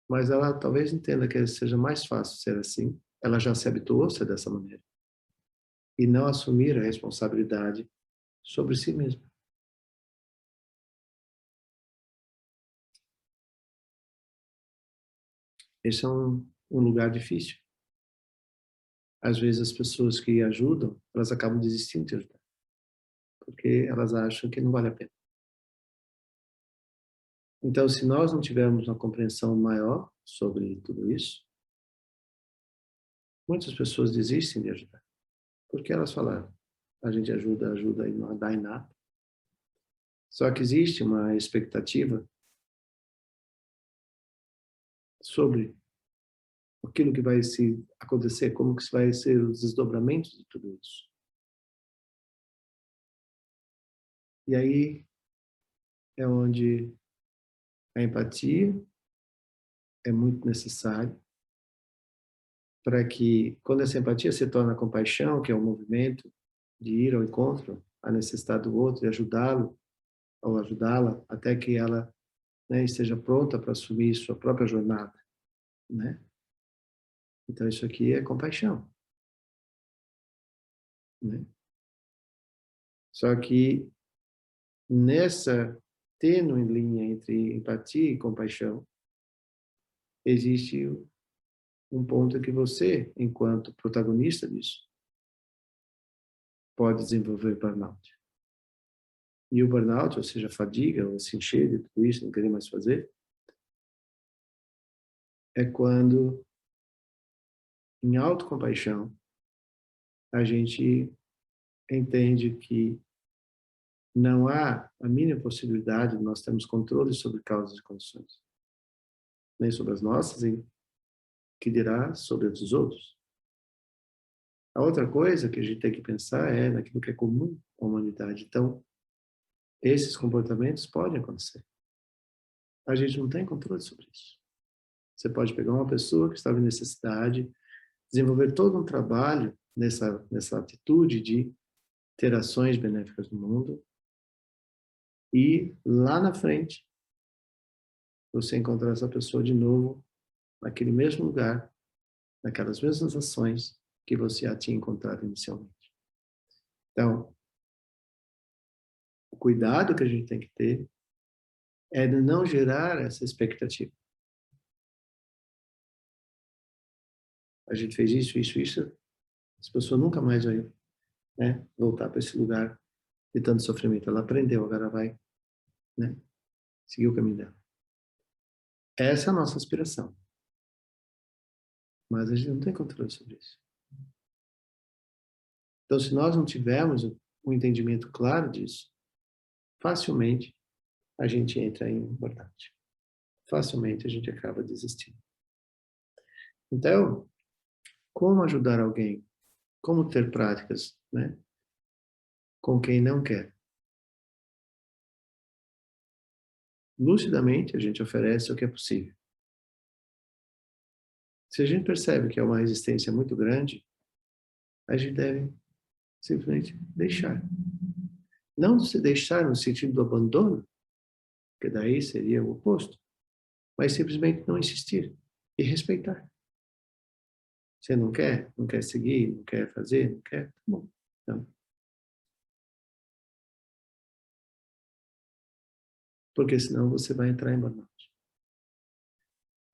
mas ela talvez entenda que seja mais fácil ser assim, ela já se habituou a ser dessa maneira, e não assumir a responsabilidade sobre si mesma. Esse é um lugar difícil. Às vezes as pessoas que ajudam, elas acabam desistindo de ajudar, porque elas acham que não vale a pena. Então, se nós não tivermos uma compreensão maior sobre tudo isso, muitas pessoas desistem de ajudar, porque elas falaram, a gente ajuda e não dá em nada. Só que existe uma expectativa sobre aquilo que vai se acontecer, como que vai ser os desdobramentos de tudo isso. E aí é onde a empatia é muito necessária para que, quando essa empatia se torna compaixão, que é o movimento de ir ao encontro à necessidade do outro e ajudá-lo ou ajudá-la até que ela, né, esteja pronta para assumir sua própria jornada, né? Então isso aqui é compaixão, né? Só que nessa tênue linha entre empatia e compaixão, existe um ponto que você, enquanto protagonista disso, pode desenvolver burnout. E o burnout, ou seja, a fadiga, ou se encher de tudo isso, não querer mais fazer, é quando, em autocompaixão, a gente entende que não há a mínima possibilidade de nós termos controle sobre causas e condições, nem sobre as nossas, e que dirá sobre as dos outros. A outra coisa que a gente tem que pensar é naquilo que é comum à humanidade. Então, esses comportamentos podem acontecer. A gente não tem controle sobre isso. Você pode pegar uma pessoa que estava em necessidade, desenvolver todo um trabalho nessa atitude de ter ações benéficas no mundo, e lá na frente, você encontrar essa pessoa de novo naquele mesmo lugar, naquelas mesmas ações que você já tinha encontrado inicialmente. Então, o cuidado que a gente tem que ter é de não gerar essa expectativa. a gente fez isso, essa pessoa nunca mais vai, né, voltar para esse lugar de tanto sofrimento. Ela aprendeu, agora vai, né, seguir o caminho dela. Essa é a nossa aspiração. Mas a gente não tem controle sobre isso. Então, se nós não tivermos um entendimento claro disso, facilmente a gente entra em burnout. Facilmente a gente acaba desistindo. Então, como ajudar alguém? Como ter práticas, né, com quem não quer? Lucidamente, a gente oferece o que é possível. Se a gente percebe que é uma resistência muito grande, a gente deve simplesmente deixar. Não se deixar no sentido do abandono, que daí seria o oposto, mas simplesmente não insistir e respeitar. Você não quer? Não quer seguir? Não quer fazer? Não quer? Tá bom. Então, porque senão você vai entrar em burnout.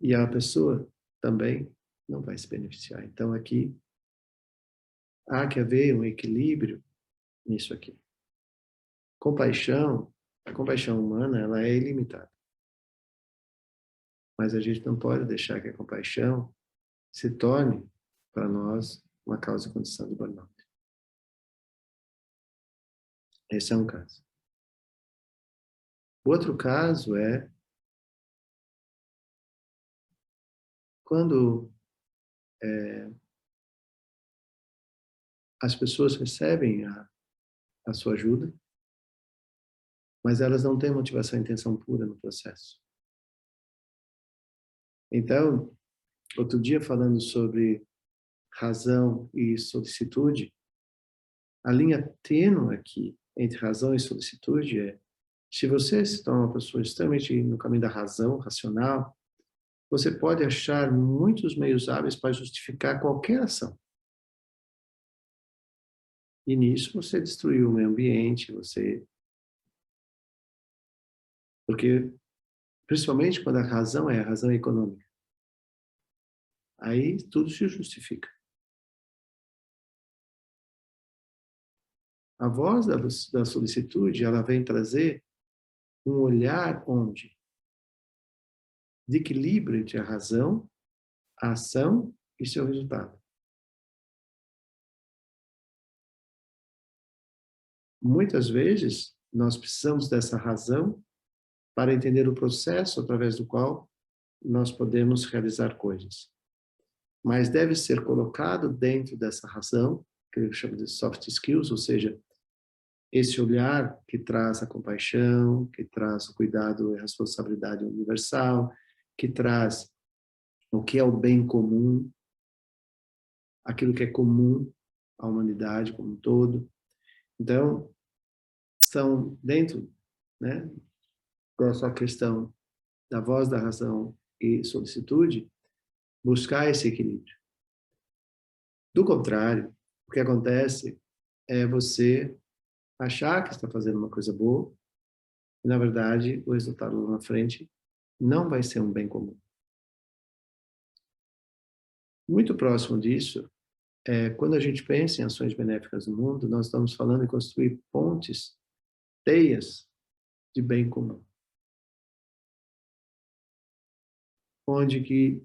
E a pessoa também não vai se beneficiar. Então, aqui, há que haver um equilíbrio nisso aqui. Compaixão, a compaixão humana, ela é ilimitada. Mas a gente não pode deixar que a compaixão se torne, para nós, uma causa e condição de burnout. Esse é um caso. O outro caso é quando as pessoas recebem a sua ajuda, mas elas não têm motivação e intenção pura no processo. Então, outro dia falando sobre razão e solicitude, a linha tênue aqui entre razão e solicitude é: se você se torna uma pessoa extremamente no caminho da razão, racional, você pode achar muitos meios hábeis para justificar qualquer ação. E nisso você destruiu o meio ambiente, porque principalmente quando a razão é a razão econômica, aí tudo se justifica. A voz da solicitude, ela vem trazer um olhar onde de equilíbrio entre a razão, a ação e seu resultado. Muitas vezes, nós precisamos dessa razão para entender o processo através do qual nós podemos realizar coisas. Mas deve ser colocado dentro dessa razão, que eu chamo de soft skills, ou seja, esse olhar que traz a compaixão, que traz o cuidado e a responsabilidade universal, que traz o que é o bem comum, aquilo que é comum à humanidade como um todo. Então, estão dentro, né, dessa questão da voz da razão e solicitude, buscar esse equilíbrio. Do contrário, o que acontece é você achar que está fazendo uma coisa boa e, na verdade, o resultado lá na frente não vai ser um bem comum. Muito próximo disso, quando a gente pensa em ações benéficas no mundo, nós estamos falando em construir pontes, teias de bem comum. Onde que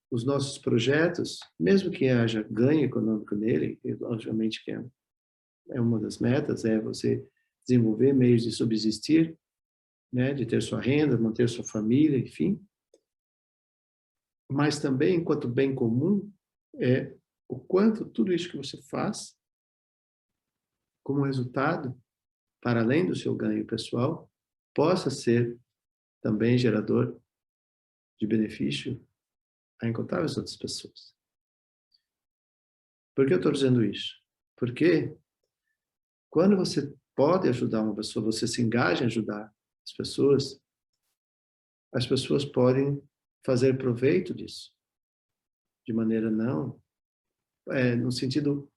os nossos projetos, mesmo que haja ganho econômico nele, e obviamente que é uma das metas, é você desenvolver meios de subsistir, né, de ter sua renda, manter sua família, enfim. Mas também, enquanto bem comum, é o quanto tudo isso que você faz, como resultado, para além do seu ganho pessoal, possa ser também gerador de benefício a incontáveis outras pessoas. Por que eu estou dizendo isso? Porque quando você pode ajudar uma pessoa, você se engaja em ajudar as pessoas podem fazer proveito disso. De maneira não, no sentido,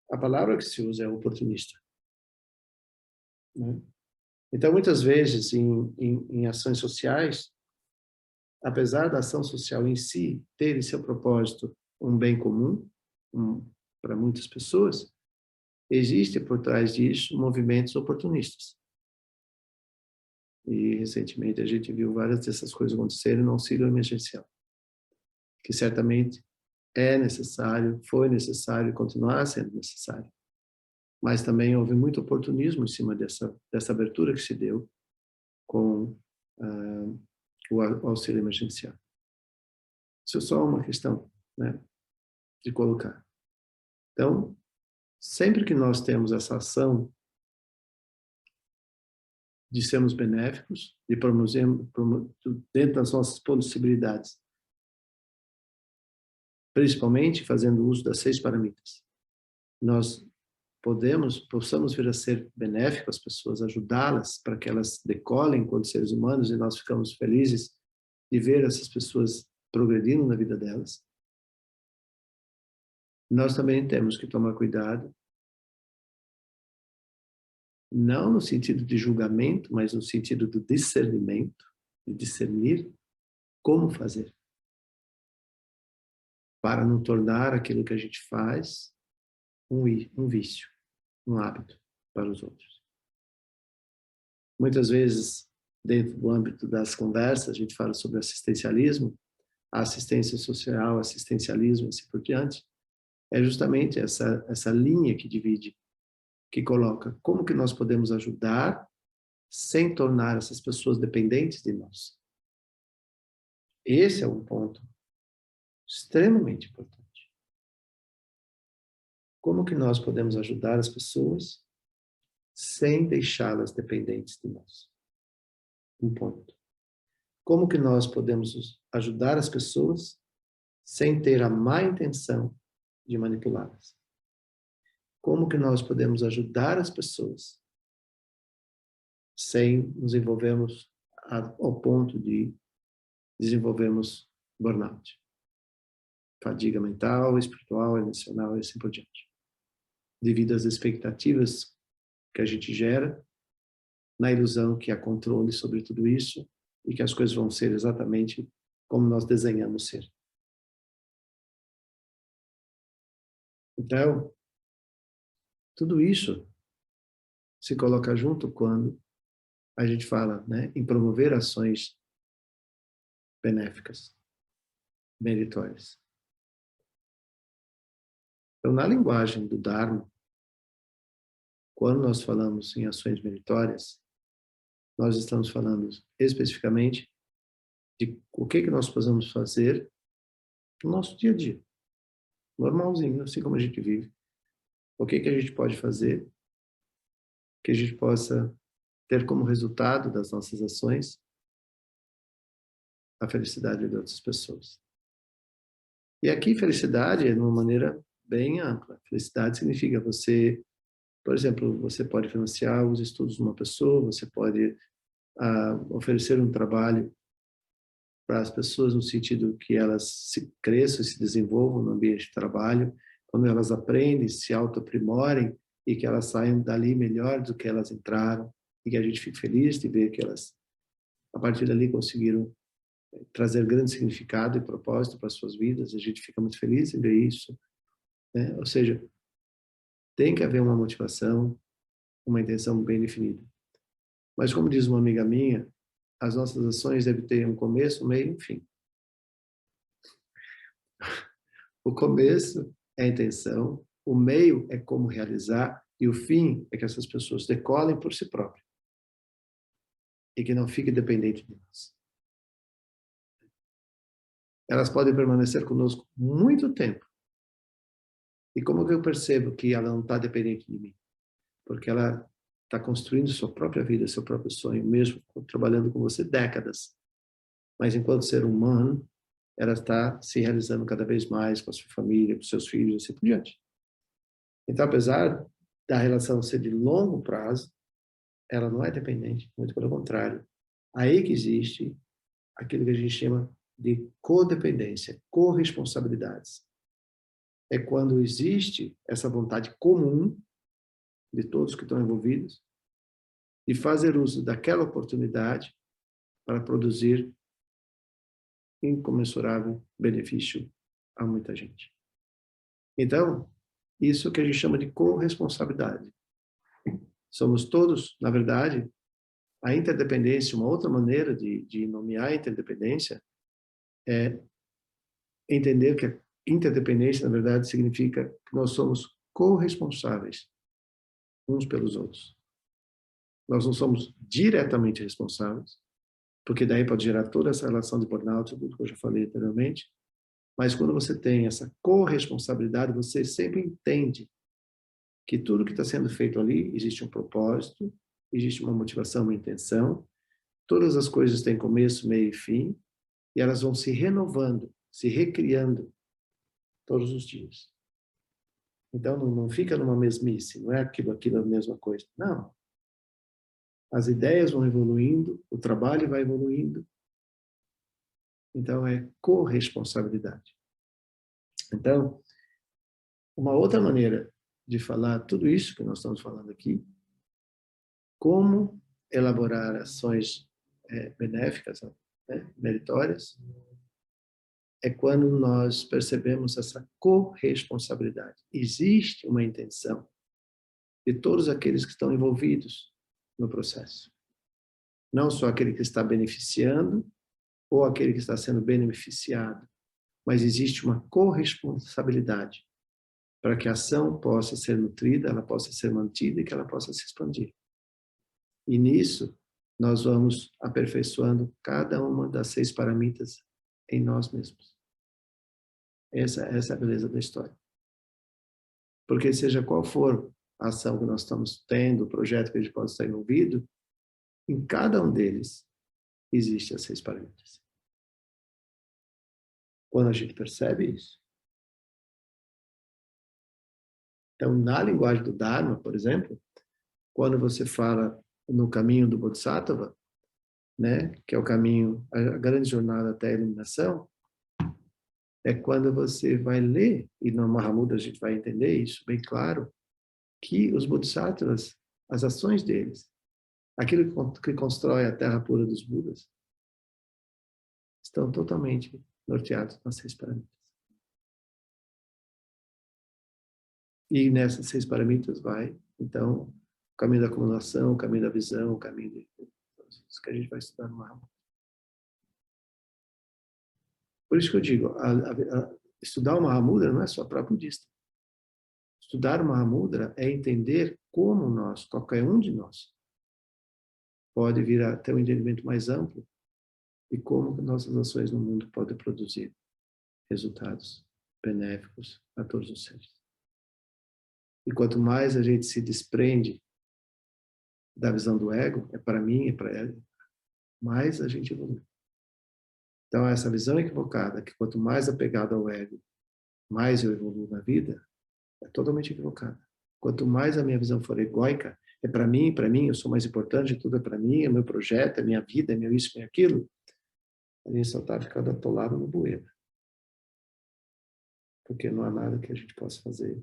a palavra que se usa é oportunista. Né? Então, muitas vezes, em ações sociais, apesar da ação social em si ter em seu propósito um bem comum para muitas pessoas, existe por trás disso movimentos oportunistas. E recentemente a gente viu várias dessas coisas acontecerem no auxílio emergencial, que certamente é necessário, foi necessário e continuará sendo necessário. Mas também houve muito oportunismo em cima dessa abertura que se deu com o auxílio emergencial. Isso é só uma questão, né, de colocar. Então, sempre que nós temos essa ação de sermos benéficos, de promovermos dentro das nossas possibilidades, principalmente fazendo uso das 6 paramitas, nós possamos vir a ser benéficos às pessoas, ajudá-las para que elas decolem enquanto seres humanos e nós ficamos felizes de ver essas pessoas progredindo na vida delas. Nós também temos que tomar cuidado, não no sentido de julgamento, mas no sentido do discernimento, de discernir como fazer, para não tornar aquilo que a gente faz um vício, um hábito para os outros. Muitas vezes, dentro do âmbito das conversas, a gente fala sobre assistencialismo, a assistência social, assistencialismo, assim por diante, é justamente essa linha que divide, que coloca como que nós podemos ajudar sem tornar essas pessoas dependentes de nós. Esse é um ponto extremamente importante. Como que nós podemos ajudar as pessoas sem deixá-las dependentes de nós? Um ponto. Como que nós podemos ajudar as pessoas sem ter a má intenção de manipulá-las? Como que nós podemos ajudar as pessoas sem nos envolvermos ao ponto de desenvolvermos burnout? Fadiga mental, espiritual, emocional e assim por diante. Devido às expectativas que a gente gera, na ilusão que há controle sobre tudo isso e que as coisas vão ser exatamente como nós desenhamos ser. Então, tudo isso se coloca junto quando a gente fala, né, em promover ações benéficas, meritórias. Então, na linguagem do Dharma, quando nós falamos em ações meritórias, nós estamos falando especificamente de o que nós possamos fazer no nosso dia a dia, normalzinho, assim como a gente vive. O que a gente pode fazer que a gente possa ter como resultado das nossas ações a felicidade de outras pessoas. E aqui felicidade é de uma maneira bem ampla. Felicidade significa você, por exemplo, você pode financiar os estudos de uma pessoa, você pode oferecer um trabalho para as pessoas no sentido que elas se cresçam e se desenvolvam no ambiente de trabalho, quando elas aprendem, se auto-aprimorem e que elas saiam dali melhor do que elas entraram e que a gente fique feliz de ver que elas, a partir dali, conseguiram trazer grande significado e propósito para as suas vidas. A gente fica muito feliz em ver isso, né? Ou seja, tem que haver uma motivação, uma intenção bem definida. Mas como diz uma amiga minha, as nossas ações devem ter um começo, um meio e um fim. O começo é a intenção, o meio é como realizar e o fim é que essas pessoas decolem por si próprias e que não fiquem dependentes de nós. Elas podem permanecer conosco muito tempo. E como que eu percebo que ela não está dependente de mim? Porque ela está construindo sua própria vida, seu próprio sonho, mesmo trabalhando com você décadas. Mas enquanto ser humano, ela está se realizando cada vez mais com a sua família, com seus filhos e assim por diante. Então, apesar da relação ser de longo prazo, ela não é dependente, muito pelo contrário. Aí que existe aquilo que a gente chama de codependência, corresponsabilidades. É quando existe essa vontade comum de todos que estão envolvidos de fazer uso daquela oportunidade para produzir incomensurável benefício a muita gente. Então, isso que a gente chama de corresponsabilidade. Somos todos, na verdade, a interdependência, uma outra maneira de nomear a interdependência é entender que a interdependência, na verdade, significa que nós somos corresponsáveis uns pelos outros. Nós não somos diretamente responsáveis, porque daí pode gerar toda essa relação de burnout, tudo que eu já falei anteriormente, mas quando você tem essa corresponsabilidade, você sempre entende que tudo que está sendo feito ali, existe um propósito, existe uma motivação, uma intenção, todas as coisas têm começo, meio e fim, e elas vão se renovando, se recriando todos os dias. Então, não fica numa mesmice, não é aquilo a mesma coisa. Não. As ideias vão evoluindo, o trabalho vai evoluindo. Então, é corresponsabilidade. Então, uma outra maneira de falar tudo isso que nós estamos falando aqui, como elaborar ações benéficas, né, meritórias, é quando nós percebemos essa corresponsabilidade. Existe uma intenção de todos aqueles que estão envolvidos no processo. Não só aquele que está beneficiando ou aquele que está sendo beneficiado, mas existe uma corresponsabilidade para que a ação possa ser nutrida, ela possa ser mantida e que ela possa se expandir. E nisso, nós vamos aperfeiçoando cada uma das 6 paramitas em nós mesmos. Essa é a beleza da história. Porque seja qual for a ação que nós estamos tendo, o projeto que a gente pode estar envolvido, em cada um deles existe as 6 paramitas. Quando a gente percebe isso. Então, na linguagem do Dharma, por exemplo, quando você fala no caminho do Bodhisattva, né, que é o caminho, a grande jornada até a iluminação, é quando você vai ler, e no Mahamudra a gente vai entender isso bem claro, que os Bodhisattvas, as ações deles, aquilo que constrói a terra pura dos Budas, estão totalmente norteados nas 6 paramitas. E nessas 6 paramitas vai, então, o caminho da acumulação, o caminho da visão, o caminho de... Isso que a gente vai estudar no Mahamudra. Por isso que eu digo, estudar o Mahamudra não é só para budista. Estudar o Mahamudra é entender como nós, qualquer um de nós, pode vir a ter um entendimento mais amplo de como nossas ações no mundo podem produzir resultados benéficos a todos os seres. E quanto mais a gente se desprende da visão do ego, é para mim, é para ela, mais a gente evolui. Então, essa visão equivocada, que quanto mais apegado ao ego, mais eu evoluo na vida, é totalmente equivocada. Quanto mais a minha visão for egóica, é para mim, eu sou mais importante, tudo é para mim, é meu projeto, é minha vida, é meu isso, é meu aquilo, a gente só está ficando atolado no bueiro. Porque não há nada que a gente possa fazer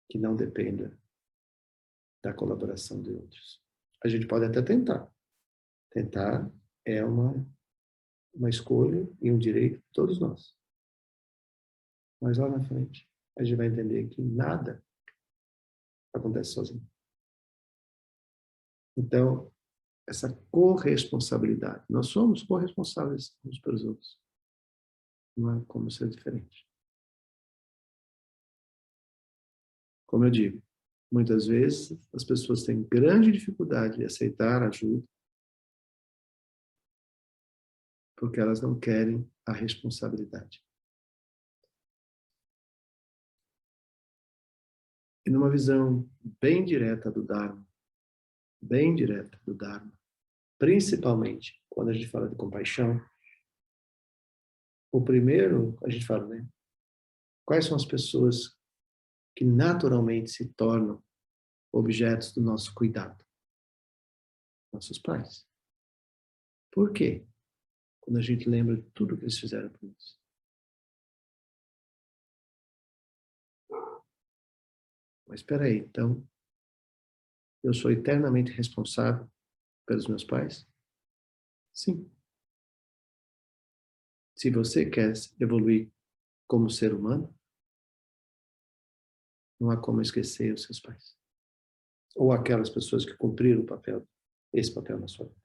que não dependa da colaboração de outros. A gente pode até tentar. Tentar é uma escolha e um direito de todos nós. Mas lá na frente, a gente vai entender que nada acontece sozinho. Então, essa corresponsabilidade. Nós somos corresponsáveis uns pelos outros. Não há como ser diferente. Como eu digo, muitas vezes as pessoas têm grande dificuldade de aceitar ajuda porque elas não querem a responsabilidade. E numa visão bem direta do Dharma, principalmente quando a gente fala de compaixão, o primeiro, a gente fala, né? Quais são as pessoas que naturalmente se tornam objetos do nosso cuidado? Nossos pais. Por quê? Quando a gente lembra de tudo que eles fizeram por nós. Mas espera aí, então, eu sou eternamente responsável pelos meus pais? Sim. Se você quer evoluir como ser humano, não há como esquecer os seus pais. Ou aquelas pessoas que cumpriram esse papel na sua vida.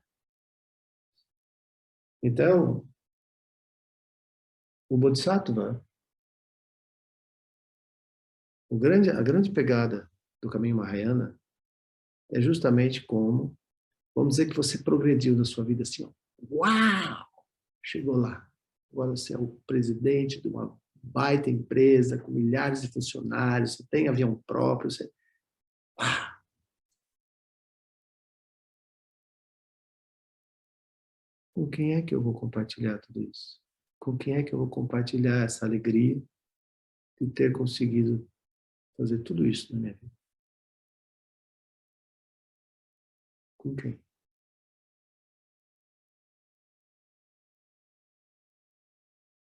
Então, o Bodhisattva, a grande pegada do caminho Mahayana é justamente como, vamos dizer que você progrediu na sua vida assim, ó. Uau! Chegou lá. Agora você é o presidente de uma baita empresa com milhares de funcionários, você tem avião próprio, você... Uau! Com quem é que eu vou compartilhar tudo isso? Com quem é que eu vou compartilhar essa alegria de ter conseguido fazer tudo isso na minha vida? Com quem?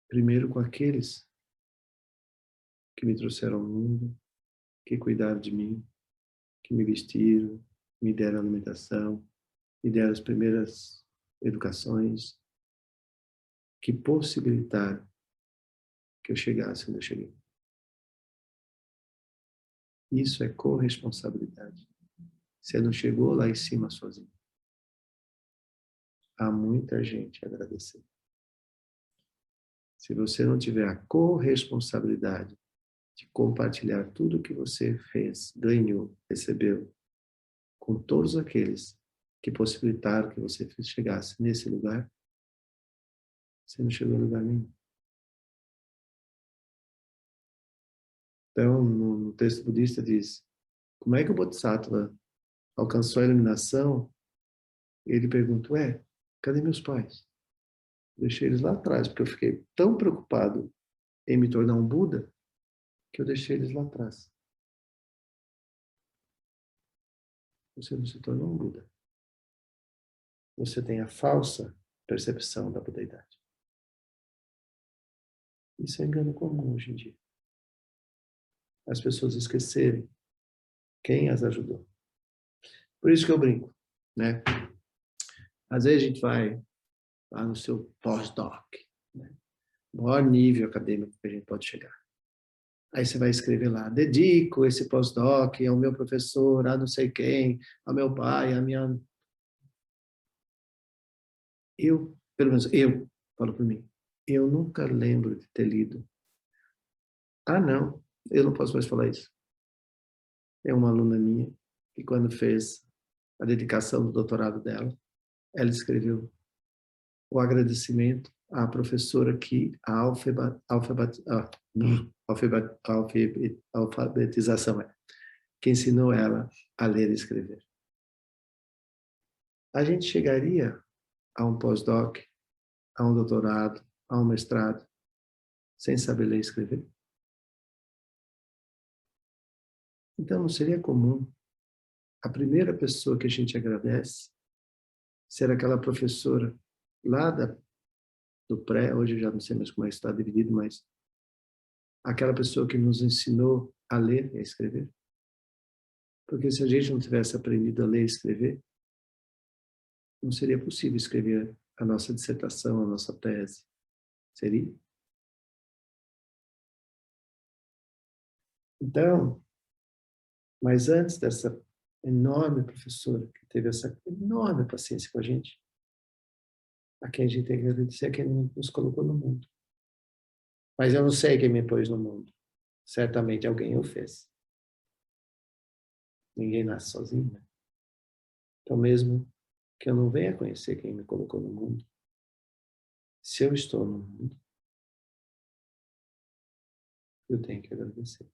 Primeiro com aqueles que me trouxeram ao mundo, que cuidaram de mim, que me vestiram, me deram alimentação, me deram as primeiras educações, que possibilitaram que eu chegasse onde eu cheguei. Isso é corresponsabilidade. Você não chegou lá em cima sozinho. Há muita gente a agradecer. Se você não tiver a corresponsabilidade de compartilhar tudo que você fez, ganhou, recebeu, com todos aqueles que possibilitaram que você chegasse nesse lugar, você não chegou a lugar nenhum. Então, no texto budista diz, como é que o Bodhisattva alcançou a iluminação? Ele pergunta, cadê meus pais? Deixei eles lá atrás, porque eu fiquei tão preocupado em me tornar um Buda, que eu deixei eles lá atrás. Você não se tornou um Buda. Você tem a falsa percepção da budeidade. Isso é engano comum hoje em dia. As pessoas esquecerem quem as ajudou. Por isso que eu brinco, né? Às vezes a gente vai lá no seu pós-doc, né? O maior nível acadêmico que a gente pode chegar. Aí você vai escrever lá, dedico esse pós-doc ao meu professor, a não sei quem, ao meu pai, a minha... Eu, pelo menos eu, falo por mim, eu nunca lembro de ter lido. Ah, não, eu não posso mais falar isso. É uma aluna minha que quando fez a dedicação do doutorado dela, ela escreveu o agradecimento à professora que a alfabetização que ensinou ela a ler e escrever. A gente chegaria a um pós-doc, a um doutorado, a um mestrado, sem saber ler e escrever? Então, não seria comum a primeira pessoa que a gente agradece ser aquela professora lá do pré, hoje eu já não sei mais como é que está dividido, mas aquela pessoa que nos ensinou a ler e a escrever? Porque se a gente não tivesse aprendido a ler e escrever, não seria possível escrever a nossa dissertação, a nossa tese. Seria? Então, mas antes dessa enorme professora, que teve essa enorme paciência com a gente, a quem a gente tem que agradecer é quem nos colocou no mundo. Mas eu não sei quem me pôs no mundo. Certamente alguém o fez. Ninguém nasce sozinho, né? Então, mesmo que eu não venha conhecer quem me colocou no mundo, se eu estou no mundo, eu tenho que agradecer.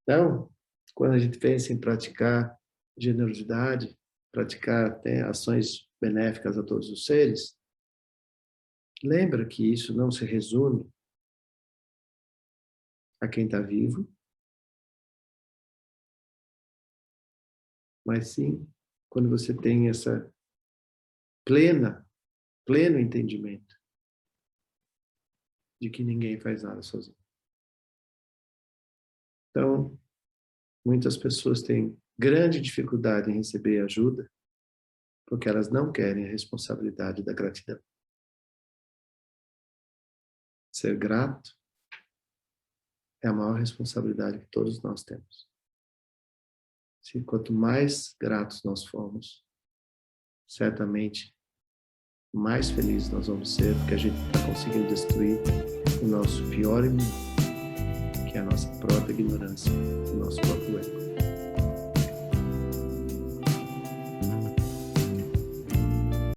Então, quando a gente pensa em praticar generosidade, praticar até ações benéficas a todos os seres, lembra que isso não se resume a quem está vivo, mas sim quando você tem essa pleno entendimento de que ninguém faz nada sozinho. Então, muitas pessoas têm grande dificuldade em receber ajuda porque elas não querem a responsabilidade da gratidão. Ser grato é a maior responsabilidade que todos nós temos. Se quanto mais gratos nós formos, certamente mais felizes nós vamos ser, porque a gente está conseguindo destruir o nosso pior inimigo, que é a nossa própria ignorância, o nosso próprio ego.